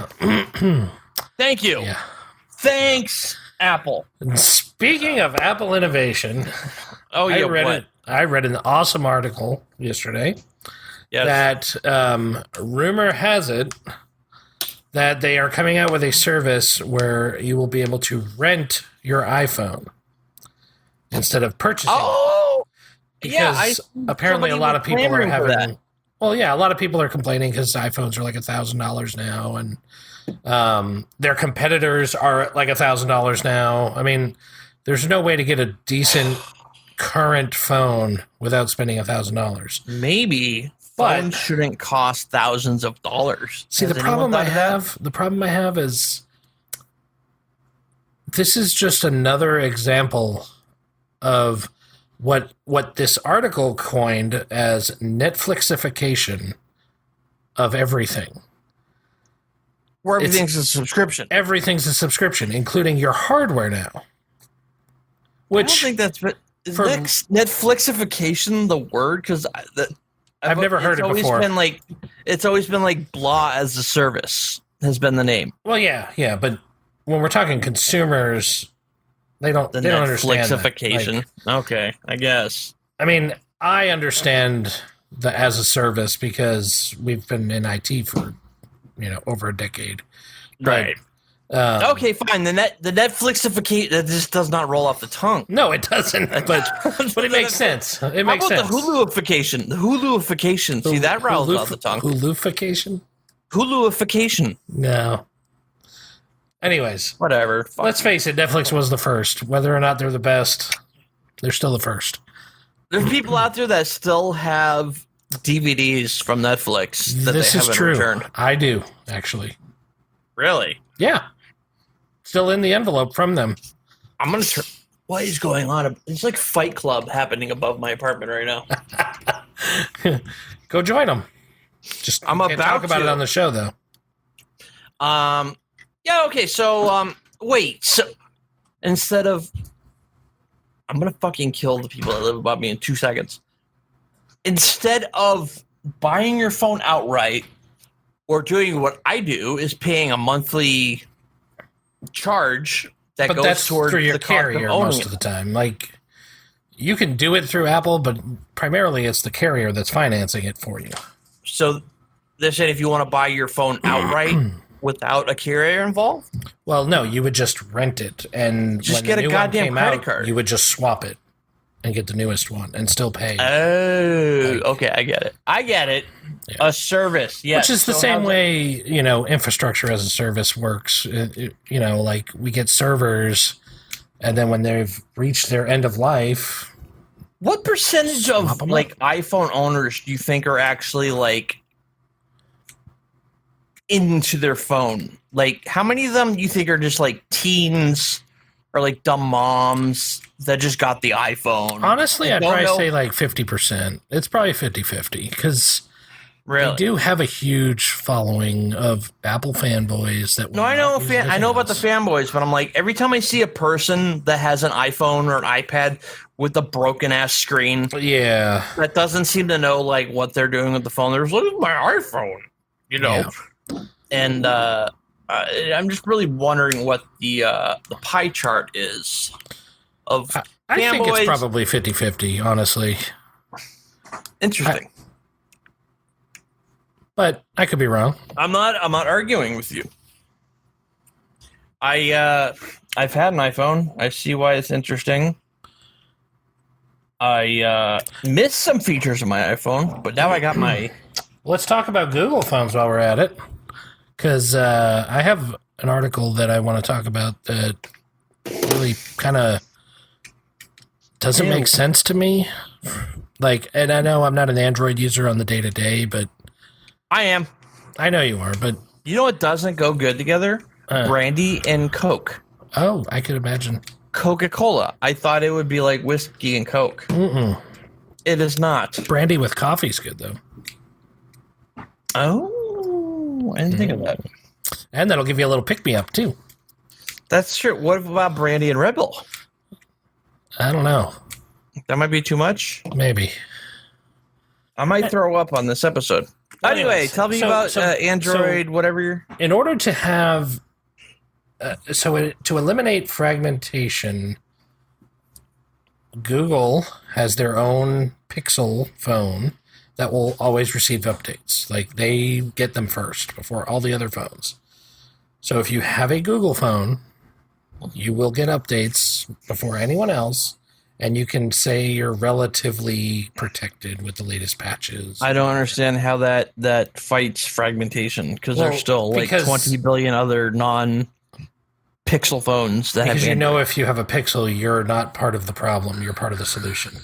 Thank you. Yeah. Thanks, Apple. Speaking of Apple innovation, Oh, yeah, what? I read an awesome article yesterday Yes. that rumor has it that they are coming out with a service where you will be able to rent your iPhone instead of purchasing. Oh, yeah. Because apparently a somebody lot was of people are clamoring for having. that. Well, yeah, a lot of people are complaining because iPhones are like $1,000 now, and their competitors are at like $1,000 now. I mean, there's no way to get a decent current phone without spending $1,000. Maybe But- phones shouldn't cost thousands of dollars. See, Has the anyone problem I have is this is just another example of what this article coined as Netflixification of everything. Where It's- everything's a subscription. Everything's a subscription, including your hardware now. I don't Which think that's is for- Netflixification the word? Because I've never heard it before. It's always been like blah as a service has been the name. well, yeah, but when we're talking consumers, they don't understand that. Netflixification. Like, Okay, I guess. I mean, I understand the as a service because we've been in IT for over a decade. Right. Okay, fine. The Netflixification that just does not roll off the tongue. No, it doesn't. But it makes sense. It makes How about sense. the Huluification? The Huluification. See, that rolls off the tongue. Huluification? Huluification. No. Anyways, Whatever. Fuck. let's face it. Netflix was the first. Whether or not they're the best, they're still the first. There's people out there that still have DVDs from Netflix that This they is haven't true. returned. I do actually. Really? Yeah. Still in the envelope from them. I'm gonna. What is going on? It's like Fight Club happening above my apartment right now. Go join them. Just I'm can't about talk about to. it on the show though. Yeah. Okay. So wait. So instead of, I'm gonna fucking kill the people that live above me in 2 seconds. Instead of buying your phone outright or doing what I do is paying a monthly charge that But goes that's towards through your the cost of carrier owning most it. of the time. Like, you can do it through Apple, but primarily it's the carrier that's financing it for you. So they're saying if you want to buy your phone outright without a carrier involved, Well, no, you would just rent it, and Just when get the a new goddamn one came credit out, card. you would just swap it and get the newest one and still pay. oh, okay, I get it. Yeah. A service, yes. Which is the So same how's way, infrastructure as a service works. Like we get servers, and then when they've reached their end of life, What percentage Swap of 'em like iPhone owners do you think are actually like into their phone? Like, how many of them do you think are just like teens or like dumb moms that just got the iPhone? honestly, I'd Don't probably know. say like 50%. It's probably 50-50 because Really? they do have a huge following of Apple fanboys that. No, will I not know. use I anything know about the else. fanboys, but I'm like, every time I see a person that has an iPhone or an iPad with a broken ass screen Yeah, that doesn't seem to know like what they're doing with the phone, they're just like, "Look at my iPhone," you know. Yeah. And I'm just really wondering what the pie chart is of I think it's fanboys. probably 50-50, honestly. Interesting. But I could be wrong. I'm not arguing with you. I've had an iPhone. I see why it's interesting. I missed some features of my iPhone, but now I got my. Let's talk about Google phones while we're at it, because I have an article that I want to talk about that really kind of doesn't make sense to me. Like, and I know I'm not an Android user on the day-to-day, but I am. I know you are, but You know what doesn't go good together? Brandy and Coke. oh, I could imagine. Coca-Cola. I thought it would be like whiskey and Coke. Mm-mm. It is not. Brandy with coffee's good, though. Oh, I didn't think of that. And that'll give you a little pick-me-up, too. That's true. What about Brandy and Red Bull? I don't know. That might be too much. Maybe. I might throw up on this episode. Anyway, Anyways, tell me so- about so- Android, whatever you're... In order to have... to eliminate fragmentation, Google has their own Pixel phone that will always receive updates. Like, they get them first before all the other phones. So if you have a Google phone, you will get updates before anyone else, and you can say you're relatively protected with the latest patches. I don't understand how that fights fragmentation, because Well, there's still like because- 20 billion other non-Pixel phones that Because have you know Android. if you have a Pixel, you're not part of the problem, you're part of the solution.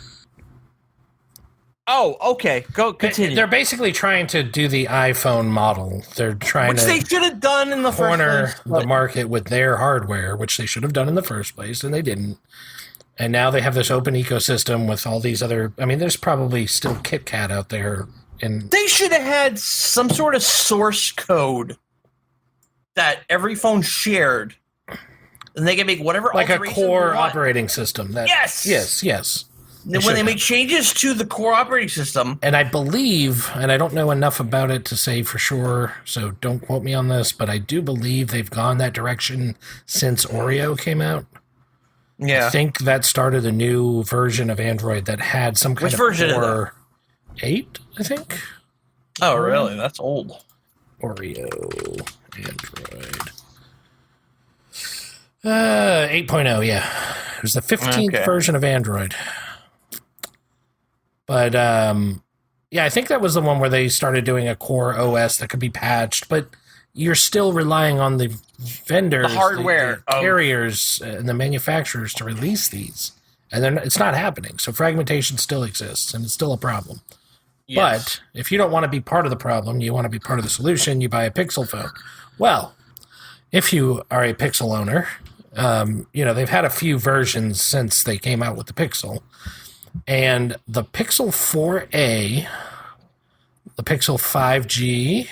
Oh, okay. Go continue. They're basically trying to do the iPhone model. They're trying Which to they should have done in the corner first the place. market with their hardware, which they should have done in the first place, and they didn't. And now they have this open ecosystem with all these other... I mean, there's probably still KitKat out there. They should have had some sort of source code that every phone shared, and they can make whatever Like a alterations core they want. operating system. That, Yes! Yes. When should they have. make changes to the core operating system, And I believe, and I don't know enough about it to say for sure, so don't quote me on this, but I do believe they've gone that direction since Oreo came out. yeah. I think that started a new version of Android that had some kind Which of version is Core 8, I think. Oh, really? That's old. Oreo Android. 8.0, yeah. It was the 15th Okay. version of Android. But, yeah, I think that was the one where they started doing a core OS that could be patched, but you're still relying on the vendors, The hardware the of- carriers, and the manufacturers to release these. And then it's not happening. So fragmentation still exists, and it's still a problem. Yes. But if you don't want to be part of the problem, you want to be part of the solution, you buy a Pixel phone. Well, if you are a Pixel owner, they've had a few versions since they came out with the Pixel. And the Pixel 4a, the Pixel 5G,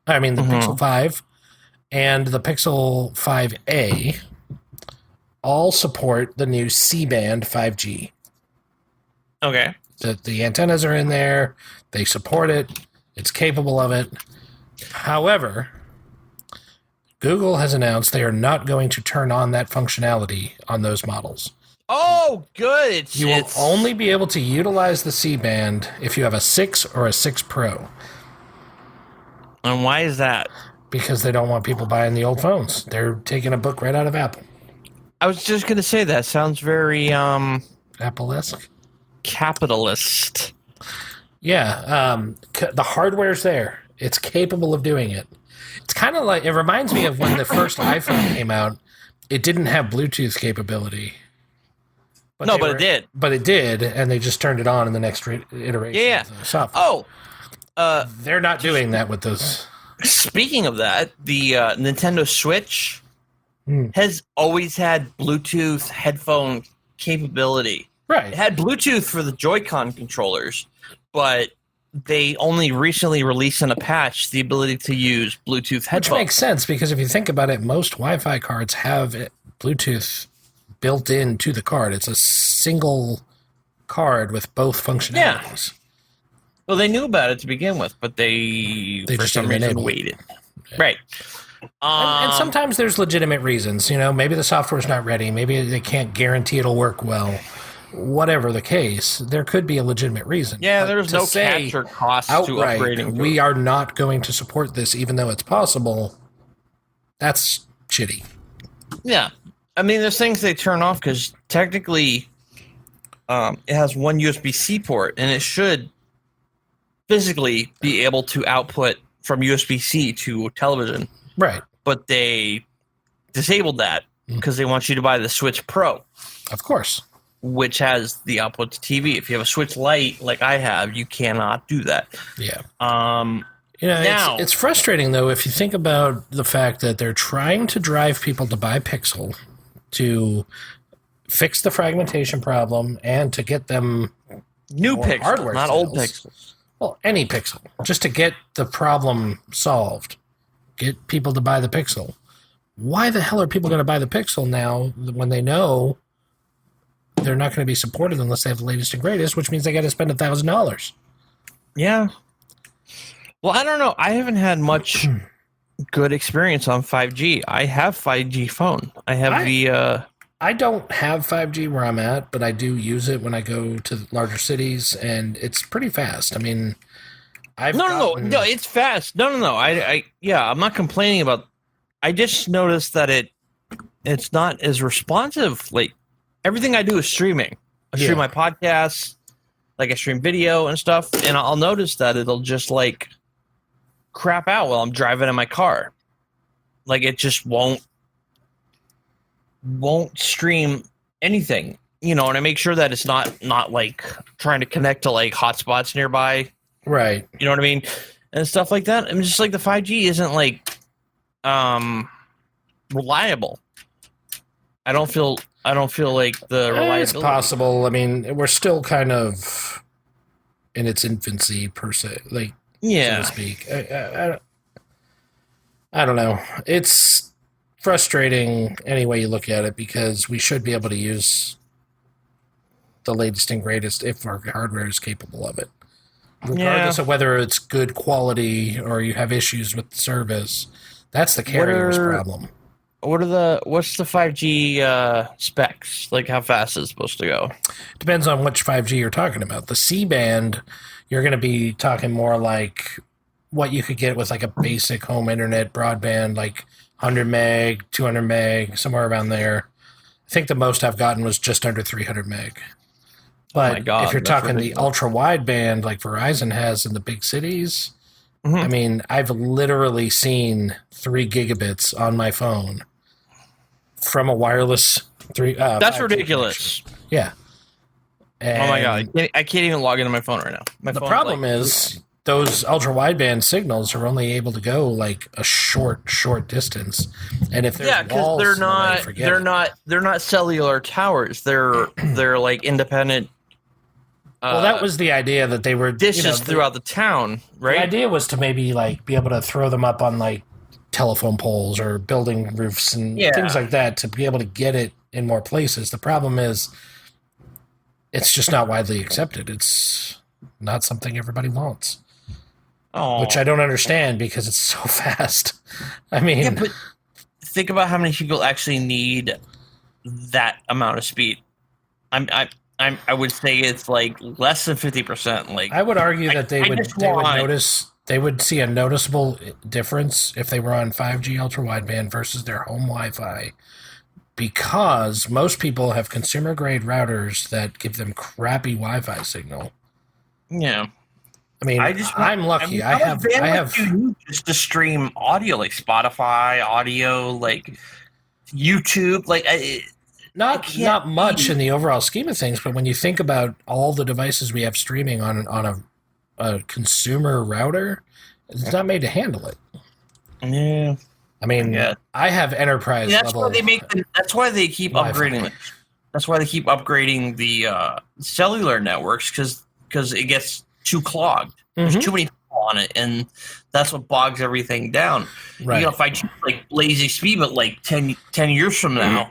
the Pixel 5, and the Pixel 5a all support the new C-band 5G. Okay. The antennas are in there. They support it. It's capable of it. However, Google has announced they are not going to turn on that functionality on those models. Oh, good. You will only be able to utilize the C-band if you have a 6 or a 6 Pro. And why is that? Because they don't want people buying the old phones. They're taking a book right out of Apple. I was just going to say that sounds very Apple-esque? capitalist. Yeah, the hardware's there. It's capable of doing it. It's kind of like, it reminds me of when the first iPhone came out. It didn't have Bluetooth capability. But it did. But it did, and they just turned it on in the next iteration. Yeah. Of the software. Oh, they're not doing that with those. Speaking of that, the Nintendo Switch has always had Bluetooth headphone capability. Right. It had Bluetooth for the Joy-Con controllers, but they only recently released in a patch the ability to use Bluetooth headphones. Which makes sense, because if you think about it, most Wi-Fi cards have Bluetooth built into the card. It's a single card with both functionalities. Well, they knew about it to begin with, but they for just some didn't reason enable it. waited. Right. And sometimes there's legitimate reasons. Maybe the software's not ready. Maybe they can't guarantee it'll work well. Whatever the case, there could be a legitimate reason. Yeah, But there's to no say catch or cost to outright, upgrading. we are not going to support this, even though it's possible. That's shitty. Yeah. I mean, there's things they turn off because technically it has one USB-C port, and it should physically be able to output from USB-C to television. Right. But they disabled that because they want you to buy the Switch Pro, Of course. which has the output to TV. If you have a Switch Lite like I have, you cannot do that. Yeah. Now, it's frustrating, though, if you think about the fact that they're trying to drive people to buy Pixel to fix the fragmentation problem and to get them new more Pixel, hardware not old sales. Pixels. Well, any Pixel, just to get the problem solved, get people to buy the Pixel. Why the hell are people going to buy the Pixel now when they know they're not going to be supported unless they have the latest and greatest, which means they got to spend $1,000? Yeah. Well, I don't know. I haven't had much good experience on 5G. I have 5G phone. I have I don't have 5G where I'm at, but I do use it when I go to larger cities, and it's pretty fast. I mean, No, it's fast. No. I'm not complaining about. I just noticed that it's not as responsive. Like everything I do is streaming. I stream my podcasts, like I stream video and stuff, and I'll notice that it'll just like crap out while I'm driving in my car. Like it just won't stream anything, and I make sure that it's not like trying to connect to like hotspots nearby. Right. You know what I mean? And stuff like that. I mean, just like the 5G isn't like reliable. I don't feel like the reliability. It's possible. I mean, we're still kind of in its infancy per se, like so to speak. I don't know. It's frustrating any way you look at it because we should be able to use the latest and greatest if our hardware is capable of it. Regardless of whether it's good quality or you have issues with the service, that's the carrier's problem. What's the 5G specs? Like how fast is it supposed to go? Depends on which 5G you're talking about. The C-band, you're going to be talking more like what you could get with like a basic home internet broadband, like 100 meg, 200 meg, somewhere around there. I think the most I've gotten was just under 300 meg. But oh my God, if you're talking ridiculous. the ultra wideband like Verizon has in the big cities, I mean, I've literally seen 3 gigabits on my phone from a wireless That's 5G ridiculous. connection. Yeah. And Oh my God, I can't even log into my phone right now. the problem is those ultra wideband signals are only able to go like a short distance, and if there's because walls they're in the way, they're not cellular towers. They're like independent. Well, that was the idea that they were dishes throughout the town, right? The idea was to maybe like be able to throw them up on like telephone poles or building roofs and things like that to be able to get it in more places. The problem is it's just not widely accepted. It's not something everybody wants. Oh, which I don't understand because it's so fast. I mean, yeah, but think about how many people actually need that amount of speed. I would say it's like less than 50%. Like I would argue that I just want- they would see a noticeable difference if they were on 5G ultra wideband versus their home Wi-Fi, because most people have consumer grade routers that give them crappy Wi-Fi signal. yeah. I mean, I'm lucky. I have you need just to stream audio, like Spotify audio, like YouTube, like not much in the overall scheme of things, but when you think about all the devices we have streaming on a consumer router, it's not made to handle it. Yeah. I mean, I have enterprise level. That's why they keep Wi-Fi. upgrading it. That's why they keep upgrading the cellular networks because it gets too clogged. There's too many people on it, and that's what bogs everything down. Right. You know, if I choose like lazy speed, but like 10 years from now,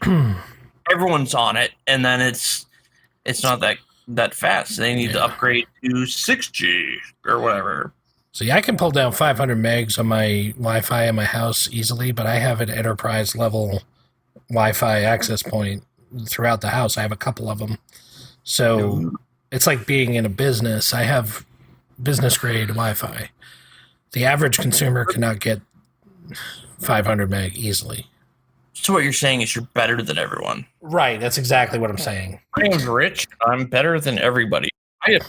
everyone's on it, and then it's not that fast. They need to upgrade to 6G or whatever. See, I can pull down 500 megs on my Wi-Fi in my house easily, but I have an enterprise level Wi-Fi access point throughout the house. I have a couple of them. So it's like being in a business. I have business grade Wi-Fi. The average consumer cannot get 500 meg easily. So what you're saying is you're better than everyone. Right. That's exactly what I'm saying. I'm rich. I'm better than everybody. I have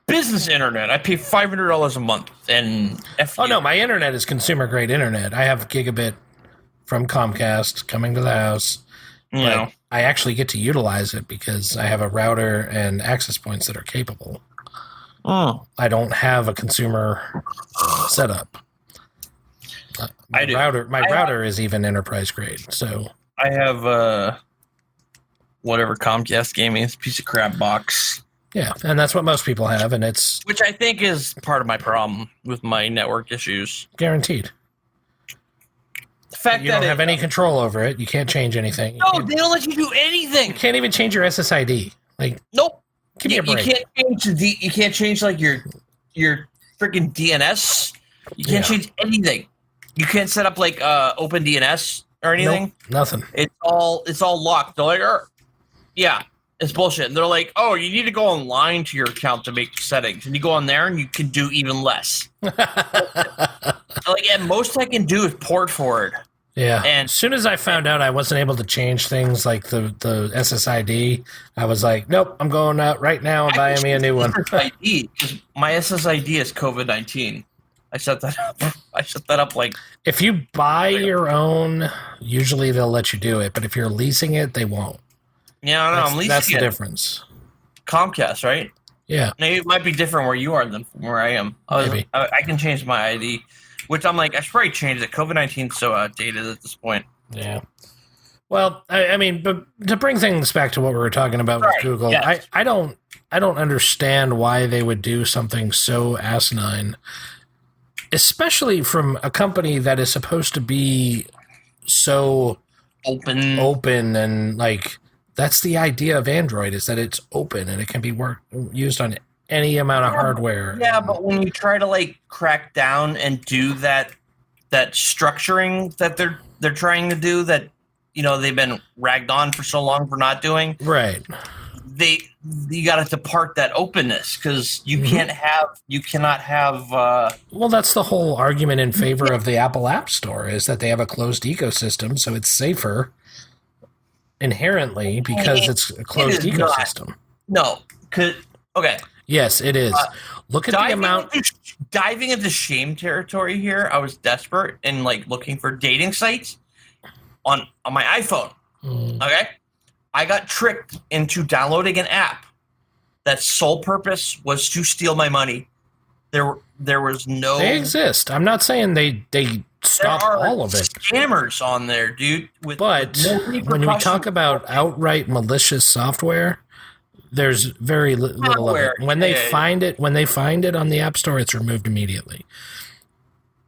business internet. I pay $500 a month, and no, my internet is consumer grade internet. I have gigabit from Comcast coming to the house. You know, I actually get to utilize it because I have a router and access points that are capable. Oh, I don't have a consumer setup. My router is even enterprise grade. So I have whatever Comcast gave me, this piece of crap box. Yeah, and that's what most people have, and it's which I think is part of my problem with my network issues. Guaranteed. The fact you that don't have any control over it, you can't change anything. No, they don't let you do anything. You can't even change your SSID. Like, nope. Give me a break. You can't change like your freaking DNS. You can't change anything. You can't set up like Open DNS or anything. Nope, nothing. It's all locked. They're like, yeah, it's bullshit. And they're like, oh, you need to go online to your account to make settings, and you go on there and you can do even less. Like, at most I can do is port forward. Yeah. And as soon as I found out I wasn't able to change things like the SSID, I was like, nope, I'm going out right now and buying me a new one. SSID, 'cause my SSID is COVID-19. I set that up like. If you buy your own, usually they'll let you do it, but if you're leasing it, they won't. Yeah, I know. I'm leasing. That's the difference. Comcast, right? Yeah. Maybe it might be different where you are than where I am. Maybe. I can change my ID, which I'm like, I should probably change it. COVID-19 is so outdated at this point. Yeah. Well, I mean, but to bring things back to what we were talking about with Google, yes. I don't understand why they would do something so asinine, especially from a company that is supposed to be so open and like that's the idea of Android, is that it's open and it can be used on any amount of hardware. Yeah, but when you try to like crack down and do that structuring that they're trying to do, that they've been ragged on for so long for not doing, right? You got to depart that openness, because you cannot have. Well, that's the whole argument in favor of the Apple App Store, is that they have a closed ecosystem, so it's safer inherently because it's a closed ecosystem. Okay. Yes, it is. Look at the amount. Diving into shame territory here, I was desperate and like looking for dating sites on my iPhone. Okay. I got tricked into downloading an app that sole purpose was to steal my money. There was no. They exist. I'm not saying they stop all of it. Scammers on there, dude. But when we talk about outright malicious software, there's very little of it. When they find it on the App Store, it's removed immediately.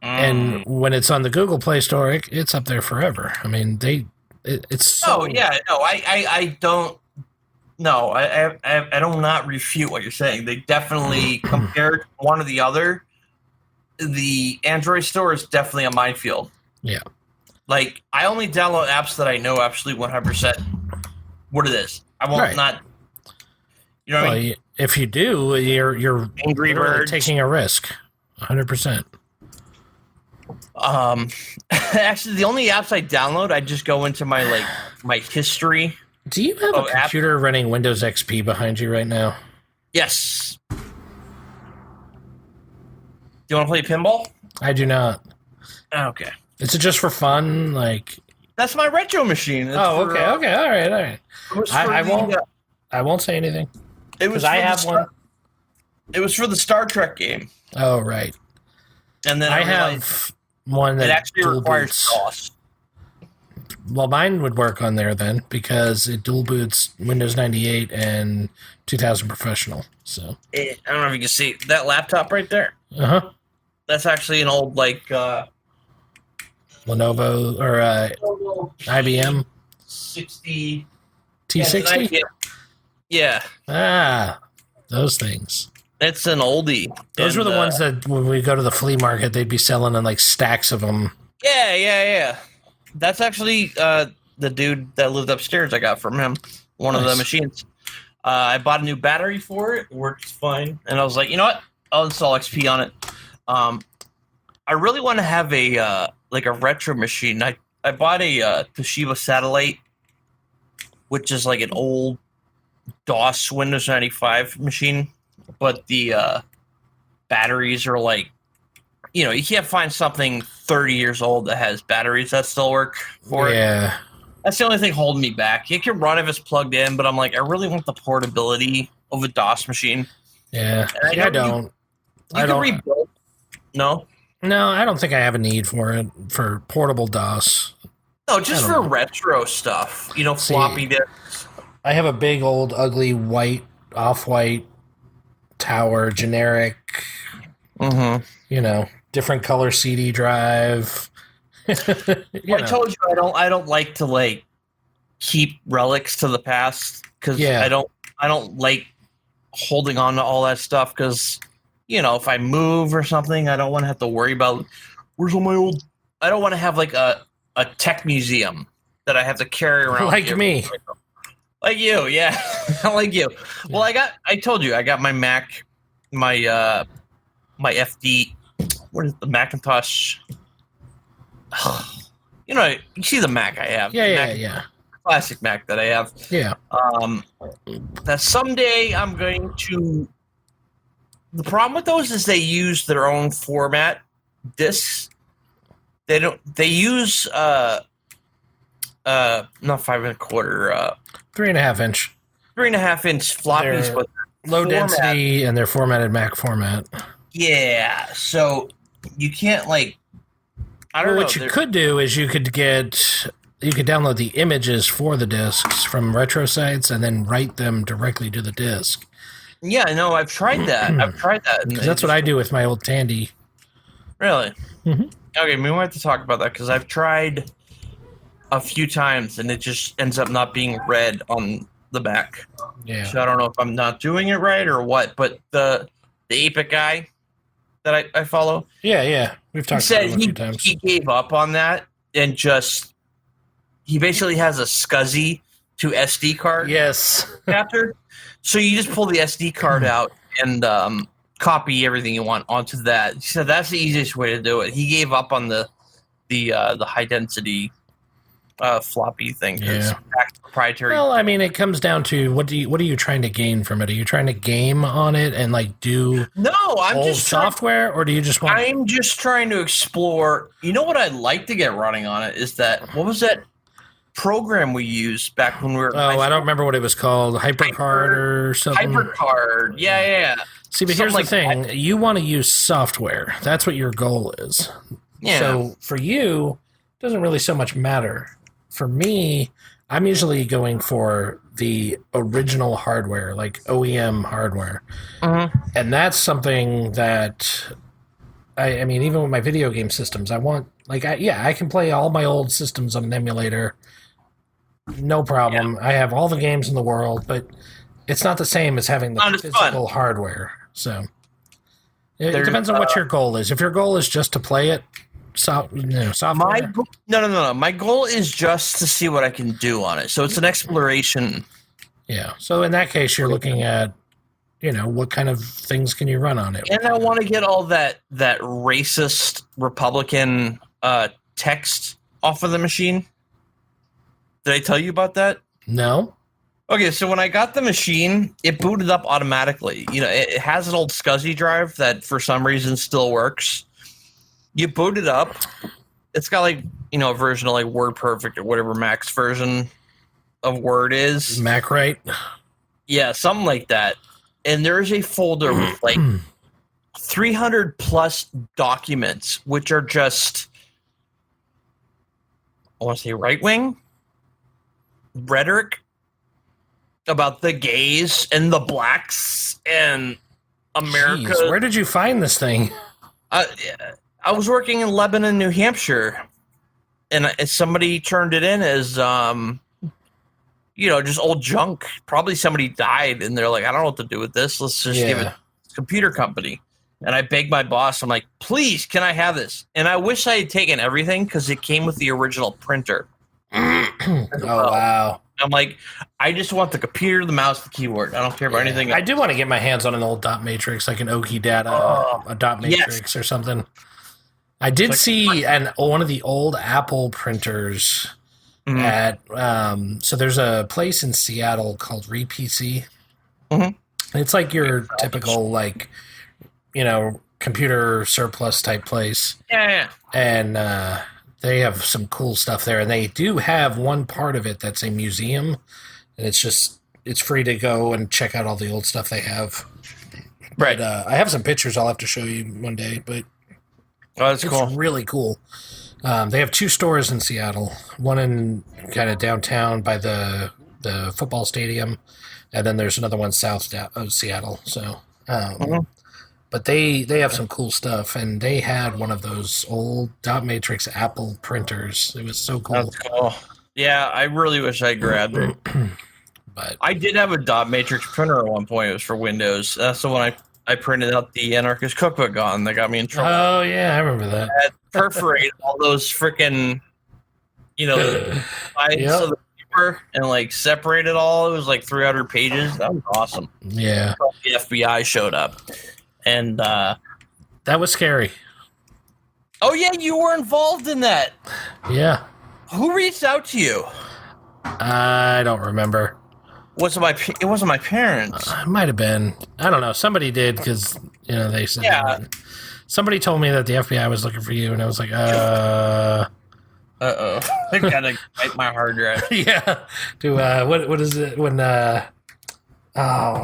And when it's on the Google Play Store, it's up there forever. I mean, it's so. Oh yeah, no, I don't. No, I don't not refute what you're saying. They definitely compared one or the other. the Android store is definitely a minefield. Yeah. Like, I only download apps that I know actually 100% what it is. I won't Right. not. You know what I mean? If you do, you're Angry literally Birds. taking a risk, 100%. Actually, the only apps I download, I just go into my history. Do you have a computer running Windows XP behind you right now? Yes. Do you want to play pinball? I do not. Okay. Is it just for fun? Like, That's my retro machine. It's oh, for, okay, all right. It was for I won't say anything. It was. I have one. It was for the Star Trek game. Oh, right. And then I realized have one that it actually dual requires boots. DOS. Well, mine would work on there then because it dual boots Windows 98 and 2000 Professional. So I don't know if you can see that laptop right there. That's actually an old Lenovo or IBM 60 T60. Yeah, Those things. it's an oldie. Those were the ones that when we go to the flea market, they'd be selling in like stacks of them. Yeah. That's actually the dude that lived upstairs. I got from him one of the machines. I bought a new battery for it. Works fine, and I was like, you know what? I'll install XP on it. I really want to have a retro machine. I bought a Toshiba Satellite, which is like an old DOS Windows 95 machine, but the batteries are like, you can't find something 30 years old that has batteries that still work for it. Yeah. That's the only thing holding me back. It can run if it's plugged in, but I'm like, I really want the portability of a DOS machine. Yeah. I don't. You can rebuild. No, I don't think I have a need for it for portable DOS. no, just for retro stuff. Floppy disks. I have a big old ugly white off-white tower generic. Different color CD drive. I told you I don't like to keep relics to the past because I don't like holding on to all that stuff because if I move or something, I don't want to have to worry about where's all my old. I don't want to have like a tech museum that I have to carry around. Like me. Like you, yeah. Like you. Well, I told you I got my Mac, my FD. What is the Macintosh? You see the Mac I have. Yeah. Classic Mac that I have. Yeah. That someday I'm going to. The problem with those is they use their own format discs. They don't. They use not 5 1/4. 3.5 inch. 3.5 inch floppies, They're but low density and they're formatted Mac format. Yeah, so you can't I don't know. What you could do is you could download the images for the discs from retro sites and then write them directly to the disc. Yeah, no, I've tried that. Because that's what I do with my old Tandy. Really? Mm-hmm. Okay, we might have to talk about that because I've tried a few times and it just ends up not being read on the Mac. Yeah. So I don't know if I'm not doing it right or what, but the 8-bit guy that I follow. Yeah. We've talked about it a few times. He gave up on that and he basically has a SCSI to SD card adapter. So you just pull the SD card out and copy everything you want onto that. He said that's the easiest way to do it. He gave up on the high density floppy thing because it's proprietary. Well, I mean, it comes down to what are you trying to gain from it? Are you trying to game on it and do I'm old just software, or do you just want? I'm just trying to explore. You know what I'd like to get running on it is that what was that program we used back when we were? I don't remember what it was called. HyperCard or something. HyperCard, yeah. See, but here's the thing: you want to use software. That's what your goal is. Yeah. So for you, it doesn't really so much matter. For me, I'm usually going for the original hardware, like OEM hardware. And that's something that, I mean, even with my video game systems, I want, I can play all my old systems on an emulator. No problem. Yeah. I have all the games in the world, but it's not the same as having the physical hardware. So, It depends on what your goal is. If your goal is just to play it, software. No. My goal is just to see what I can do on it. So it's an exploration. Yeah. So in that case, you're looking at, what kind of things can you run on it? And I want to get all that racist Republican text off of the machine. Did I tell you about that? No. Okay, so when I got the machine, it booted up automatically. It has an old SCSI drive that for some reason still works. You boot it up. It's got a version of WordPerfect or whatever Mac's version of Word is. Mac, right? Yeah, something like that. And there's a folder with 300 plus documents, which are just, I want to say right wing rhetoric about the gays and the blacks and America. Jeez, where did you find this thing? I was working in Lebanon, New Hampshire, and somebody turned it in as, just old junk. Probably somebody died, and they're like, I don't know what to do with this. Let's just give it to a computer company. And I begged my boss, I'm like, please, can I have this? And I wish I had taken everything because it came with the original printer. Oh, wow. I'm like, I just want the computer, the mouse, the keyboard. I don't care about anything else. I do want to get my hands on an old dot matrix, like an Oki Data, a dot matrix or something. I did see one of the old Apple printers at so there's a place in Seattle called RePC. It's like your typical computer surplus type place. Yeah. And they have some cool stuff there, and they do have one part of it that's a museum, and it's free to go and check out all the old stuff they have. Right. But, I have some pictures I'll have to show you one day, but that's cool. It's really cool. They have 2 stores in Seattle, one in kind of downtown by the football stadium, and then there's another one south of Seattle. So, but they have some cool stuff, and they had one of those old dot matrix Apple printers. It was so cool. That's cool. Yeah, I really wish I grabbed it. But I did have a dot matrix printer at one point. It was for Windows. That's the one I printed out the Anarchist Cookbook on that got me in trouble. Oh, yeah, I remember that. I perforated all those freaking, sides of the paper and separate it all. It was 300 pages. That was awesome. Yeah. The FBI showed up. And that was scary. Oh, yeah, you were involved in that. Yeah. Who reached out to you? I don't remember. It wasn't my parents. It might have been. I don't know. Somebody did because, they said that. Somebody told me that the FBI was looking for you, and I was like, Uh-oh. I gotta wipe my hard drive. Yeah. What is it when, I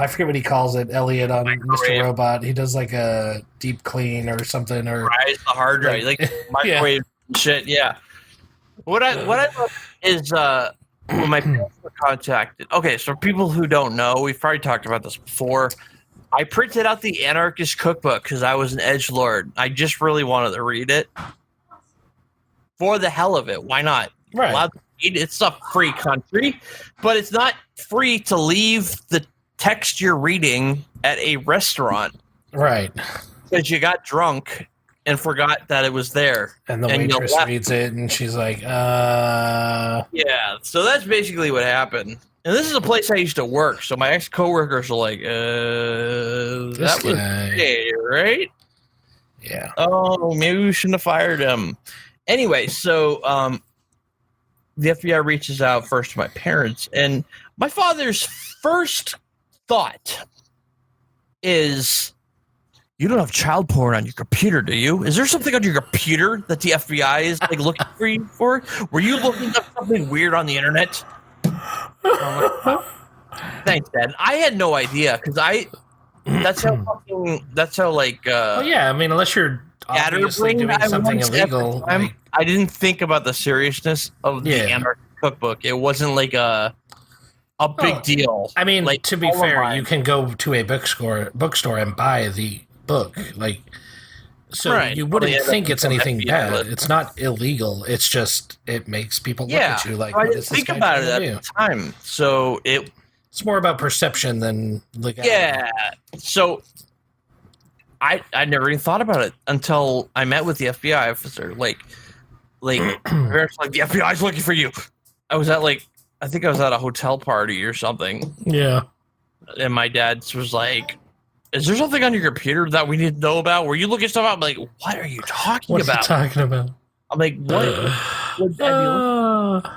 forget what he calls it, Elliot on Mr. Robot. He does a deep clean or something. Or rise the hard drive. Microwave shit, yeah. What I love is, when my parents were contacted. Okay, so for people who don't know, we've probably talked about this before. I printed out the Anarchist Cookbook because I was an edgelord. I just really wanted to read it. For the hell of it. Why not? Right. Allowed to read. It's a free country, but it's not free to leave the text you're reading at a restaurant. Right. Because you got drunk and forgot that it was there. And the waitress reads it, and she's like, Yeah, so that's basically what happened. And this is a place I used to work, so my ex-coworkers were like, that was gay, right? Yeah. Oh, maybe we shouldn't have fired him. Anyway, so the FBI reaches out first to my parents, and my father's first thought is, you don't have child porn on your computer, do you? Is there something on your computer that the FBI is looking for you for? Were you looking up something weird on the internet? Thanks, Dad. I had no idea because that's how well, yeah, I mean, unless you're obviously doing something illegal. I didn't think about the seriousness of the Anarchist Cookbook. It wasn't a big deal. I mean, to be fair, you can go to a bookstore and buy the book. So you wouldn't think it's anything bad. It's not illegal. It's just it makes people look at you like, I didn't think about it at the time. So it's more about perception than legality. Yeah. So I never even thought about it until I met with the FBI officer. Like parents like the FBI's looking for you. I think I was at a hotel party or something. Yeah. And my dad was like, "Is there something on your computer that we need to know about? Were you looking stuff up?" I'm like, "What are you talking What's about?" he talking about? I'm like, "What?" Would that be like?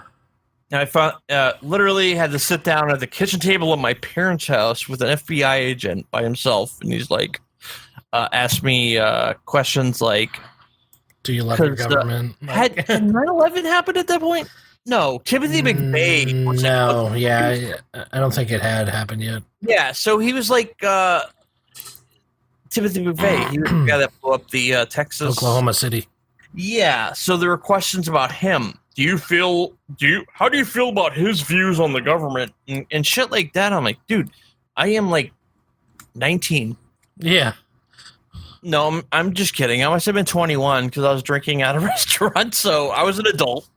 And I found literally had to sit down at the kitchen table at my parents' house with an FBI agent by himself, and he's like, asked me questions like, "Do you love your government?" Had 9/11 happened at that point? No, Timothy McVeigh. Was no, yeah, I don't think it had happened yet. Yeah, so he was like Timothy McVeigh. He was the guy that blew up the Texas, Oklahoma City. Yeah, so there were questions about him. How do you feel about his views on the government and shit like that? I'm like, dude, I am like 19. Yeah. No, I'm just kidding. I must have been 21 because I was drinking at a restaurant, so I was an adult.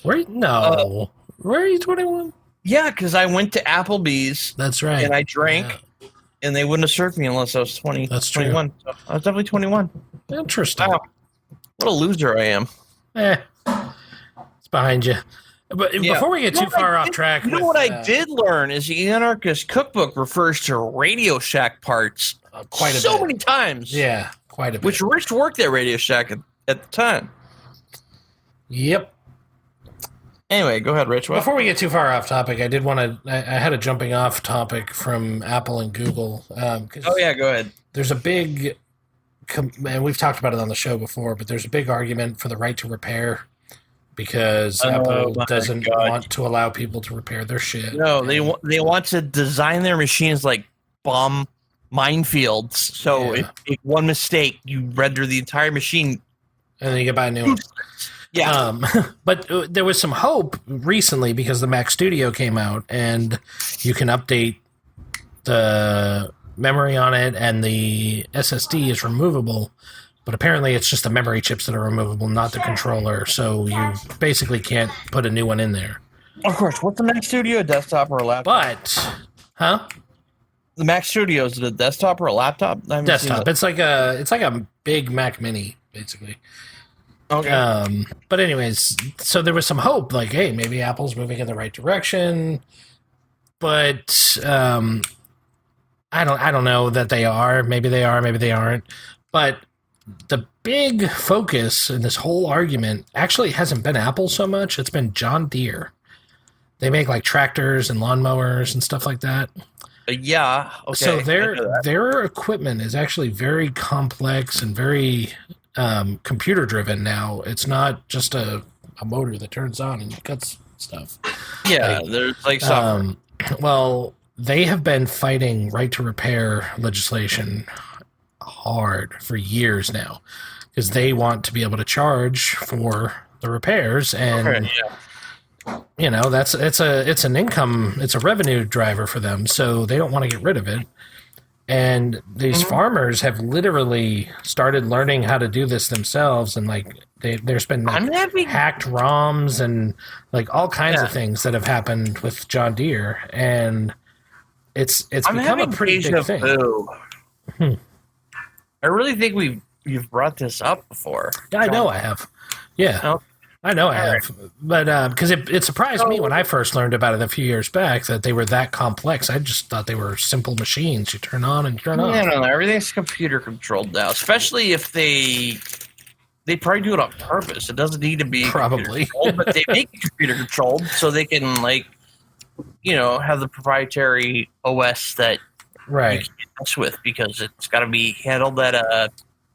Were you 21? Yeah, because I went to Applebee's. That's right. And I drank, and they wouldn't have served me unless I was 20. That's 21. true. So I was definitely 21. Interesting. Wow. What a loser I am. It's behind you. But before we get too far off track. You know what I did learn is the Anarchist Cookbook refers to Radio Shack parts quite a bit. so many times. Yeah, quite a bit. Which Rich worked at Radio Shack at the time. Yep. Anyway, go ahead, Rich. What? Before we get too far off topic, I did want to. I had a jumping off topic from Apple and Google. Oh yeah, go ahead. There's a big, and we've talked about it on the show before, but there's a big argument for the right to repair because Apple doesn't want to allow people to repair their shit. No, they want to design their machines like bomb minefields. So if you make one mistake, you render the entire machine, and then you get buy a new one. Yeah. But there was some hope recently because the Mac Studio came out and you can update the memory on it and the SSD is removable. But apparently it's just the memory chips that are removable, not the controller. So you basically can't put a new one in there. Of course. What's the Mac Studio, a desktop or a laptop? The Mac Studio, is it a desktop or a laptop? Desktop. It's like a big Mac Mini, basically. Okay. But anyways, so there was some hope, like, hey, maybe Apple's moving in the right direction. But I don't know that they are. Maybe they are, maybe they aren't. But the big focus in this whole argument actually hasn't been Apple so much. It's been John Deere. They make like tractors and lawnmowers and stuff like that. Yeah. Okay. So their equipment is actually very complex and very computer driven now. It's not just a motor that turns on and cuts stuff. Yeah, there's like software. Well, they have been fighting right to repair legislation hard for years now because they want to be able to charge for the repairs, and you know it's an income, it's a revenue driver for them, so they don't want to get rid of it. And these farmers have literally started learning how to do this themselves, and like there's been hacked ROMs and like all kinds of things that have happened with John Deere, and it's become a pretty big thing. I really think you've brought this up before. Yeah, I know I have. Yeah. Oh. I know I have, but because it surprised me when I first learned about it a few years back that they were that complex. I just thought they were simple machines you turn on and turn off. No, everything's computer controlled now. Especially if they probably do it on purpose. It doesn't need to be probably, but they make it computer controlled so they can have the proprietary OS that you can't mess with because it's got to be handled at a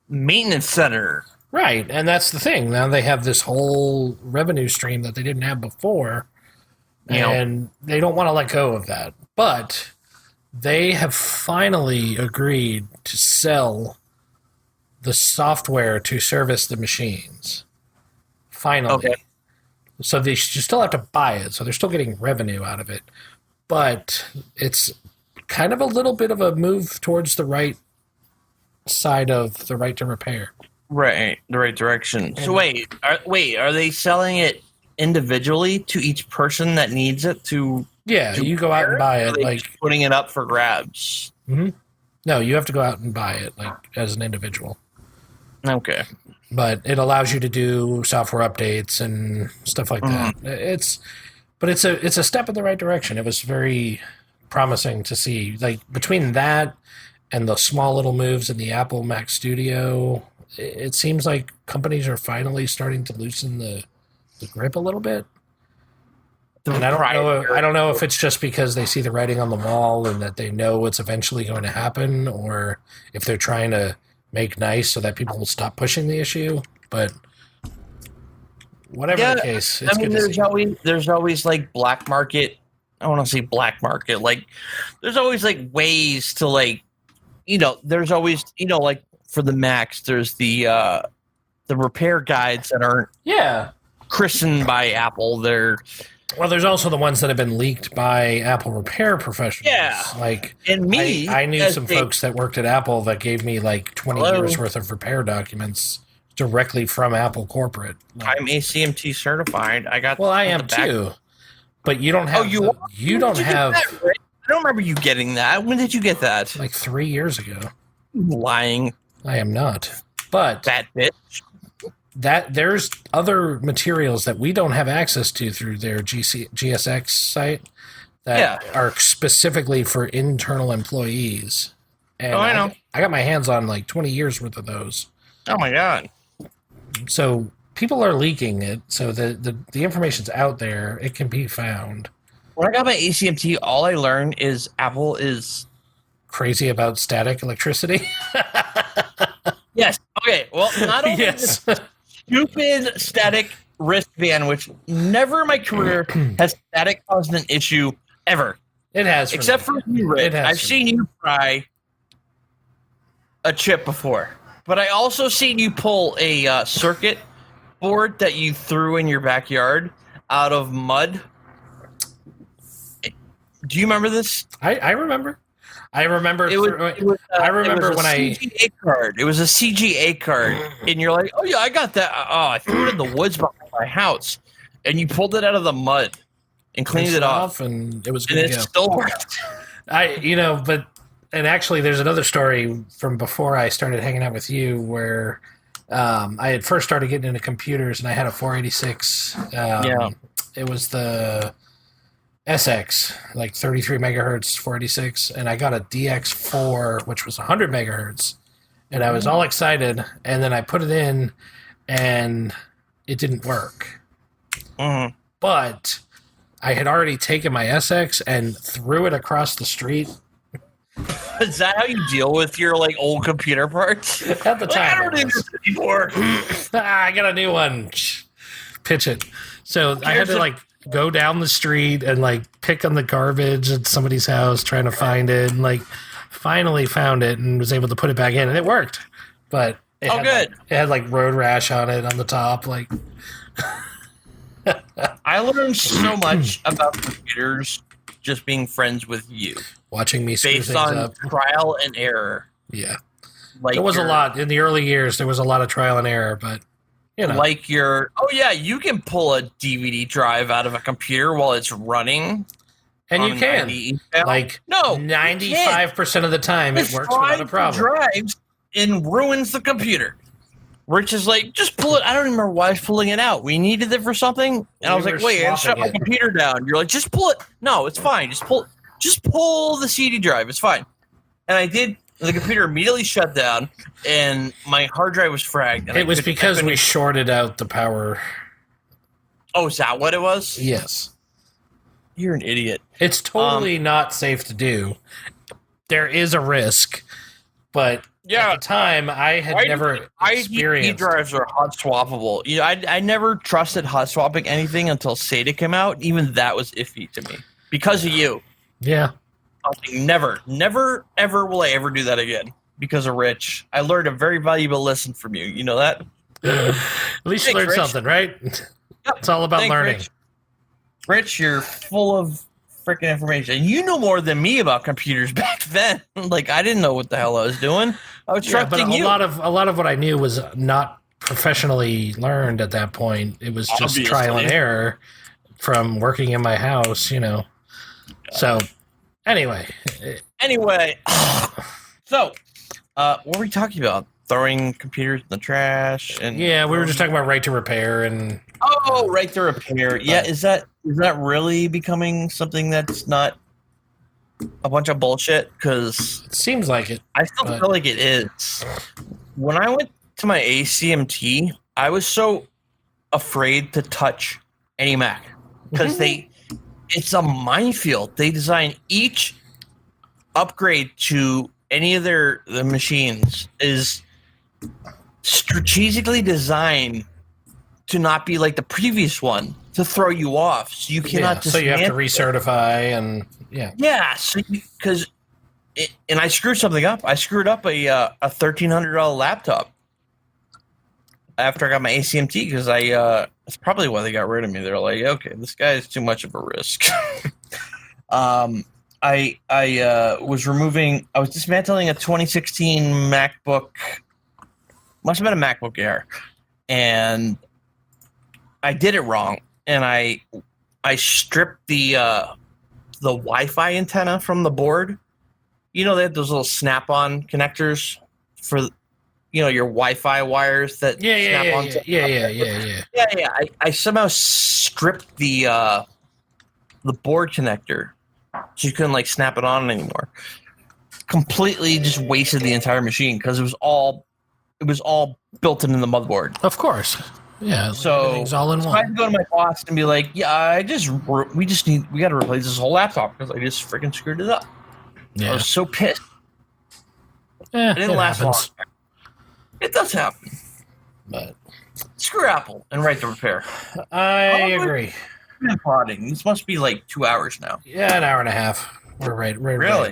maintenance center. Right, and that's the thing. Now they have this whole revenue stream that they didn't have before, and they don't want to let go of that. But they have finally agreed to sell the software to service the machines. Finally. Okay. So you still have to buy it, so they're still getting revenue out of it. But it's kind of a little bit of a move towards the right side of the right to repair. Right, the right direction. So wait, are they selling it individually to each person that needs it to? Yeah, you go out and buy it, like putting it up for grabs. Mm-hmm. No, you have to go out and buy it, like as an individual. Okay. But it allows you to do software updates and stuff like that. It's a step in the right direction. It was very promising to see. Like between that and the small little moves in the Apple Mac Studio, it seems like companies are finally starting to loosen the grip a little bit. And I don't know if it's just because they see the writing on the wall and that they know it's eventually going to happen, or if they're trying to make nice so that people will stop pushing the issue. But whatever the case, it's good to see. There's always like black market. I want to say black market. Like there's always like ways to like, there's always, like for the Macs, there's the repair guides that aren't christened by Apple. There's also the ones that have been leaked by Apple repair professionals. Yeah. Like, and me, I knew some folks that worked at Apple that gave me like 20 years worth of repair documents directly from Apple corporate. I'm ACMT certified. I got. Well, I am too. But you don't have. You don't have. I don't remember you getting that. When did you get that? Like 3 years ago. Lying. I am not. But that bitch. That there's other materials that we don't have access to through their GSX site that are specifically for internal employees. And I know. I got my hands on like 20 years worth of those. Oh my God. So people are leaking it. So the information's out there. It can be found. When I got my ACMT, all I learned is Apple is crazy about static electricity. Yes. Okay. Well, not only yes. Stupid static wristband, which never in my career has static caused an issue ever. It has, except for you, Rick. I've seen you fry a chip before, but I also seen you pull a circuit board that you threw in your backyard out of mud. Do you remember this? I remember. I remember. It was when CGA card. It was a CGA card, and you're like, "Oh yeah, I got that." Oh, I threw it in the woods behind my house, and you pulled it out of the mud and cleaned it off, and it was good and to go. It still worked. And actually, there's another story from before I started hanging out with you where I had first started getting into computers, and I had a 486. It was the SX, like 33 megahertz, 486, and I got a DX4, which was 100 megahertz, and I was all excited, and then I put it in, and it didn't work. But I had already taken my SX and threw it across the street. Is that how you deal with your like old computer parts? At the time, I don't need this anymore. I got a new one. Pitch it. So I had to like go down the street and like pick on the garbage at somebody's house trying to find it, and like finally found it and was able to put it back in, and it worked. But it had like road rash on it on the top. Like I learned so much about computers just being friends with you, watching me screw based things on up. trial and error. Yeah, like there was a lot in the early years. There was a lot of trial and error, but like you can pull a DVD drive out of a computer while it's running, and you can like 95% of the time it works without a problem. Drives and ruins the computer. Rich is like, just pull it. I don't even remember why I was pulling it out. We needed it for something, and I was like, wait, I shut my computer down. You're like, just pull it. No, it's fine. Just pull the CD drive. It's fine. And I did. The computer immediately shut down, and my hard drive was fragged. And it was because we shorted out the power. Oh, is that what it was? Yes. You're an idiot. It's totally not safe to do. There is a risk, but at the time, I had never experienced. IDE drives are hot swappable. I never trusted hot swapping anything until SATA came out. Even that was iffy to me because of you. Yeah. Never, ever will I ever do that again because of Rich. I learned a very valuable lesson from you. You know that? At least you learned something, right? Yep. It's all about learning. Rich, you're full of freaking information. You know more than me about computers back then. Like, I didn't know what the hell I was doing. I was trusting you. A lot of what I knew was not professionally learned at that point. It was just trial and error from working in my house, So... Anyway, So, what were we talking about? Throwing computers in the trash and Yeah, we were just talking about right to repair and right to repair. Yeah, is that really becoming something that's not a bunch of bullshit? Because it seems like it. I still feel like it is. When I went to my ACMT, I was so afraid to touch any Mac because it's a minefield. They design each upgrade to any of the machines is strategically designed to not be like the previous one, to throw you off, so you cannot so you have to recertify and so because and I screwed something up. I screwed up a $1,300 laptop after I got my ACMT because that's probably why they got rid of me. They're like, okay, this guy is too much of a risk. I was dismantling a 2016 MacBook. Must have been a MacBook Air, and I did it wrong. And I stripped the Wi-Fi antenna from the board. You know, they have those little snap-on connectors for your Wi-Fi wires that snap on. Yeah. I somehow stripped the board connector, so you couldn't snap it on anymore. Completely just wasted the entire machine because it was all built into the motherboard. Of course. Yeah. So everything's all in one. I had to go to my boss and be like, "Yeah, we got to replace this whole laptop because I just freaking screwed it up." Yeah. I was so pissed. Yeah, It didn't last long. happens. It does happen. But Screw Apple and right to repair. I agree. Prodding. This must be 2 hours now. Yeah, an hour and a half. We're right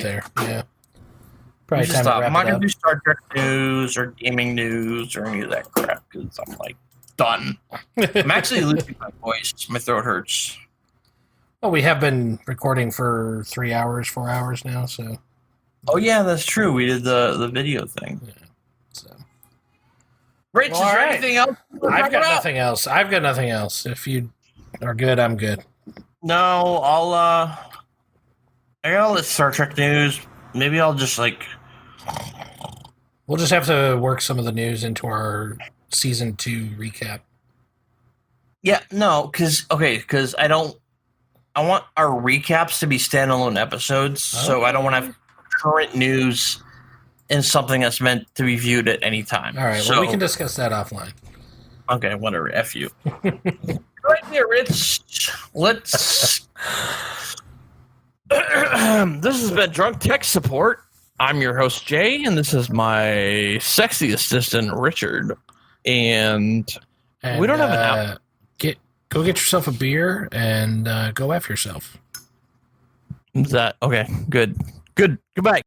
there. Yeah. Probably time to wrap I'm not it going up. to do Star Trek news or gaming news or any of that crap because I'm done. I'm actually losing my voice. My throat hurts. Well, we have been recording for 3 hours, 4 hours now, so. Oh yeah, that's true. We did the video thing. Yeah. So. Rich, Well, is there all right. anything else? I've got nothing else. If you are good, I'm good. No, I got all this Star Trek news. Maybe I'll just We'll just have to work some of the news into our season 2 recap. Yeah, no, because I want our recaps to be standalone episodes, so I don't want to have current news in something that's meant to be viewed at any time. All right, so, well, we can discuss that offline. Okay, whatever. F you. Right here, Rich. Let's. This has been Drunk Tech Support. I'm your host, Jay, and this is my sexy assistant, Richard. And we don't have an out. Go get yourself a beer and go F yourself. Is that okay? Good. Goodbye.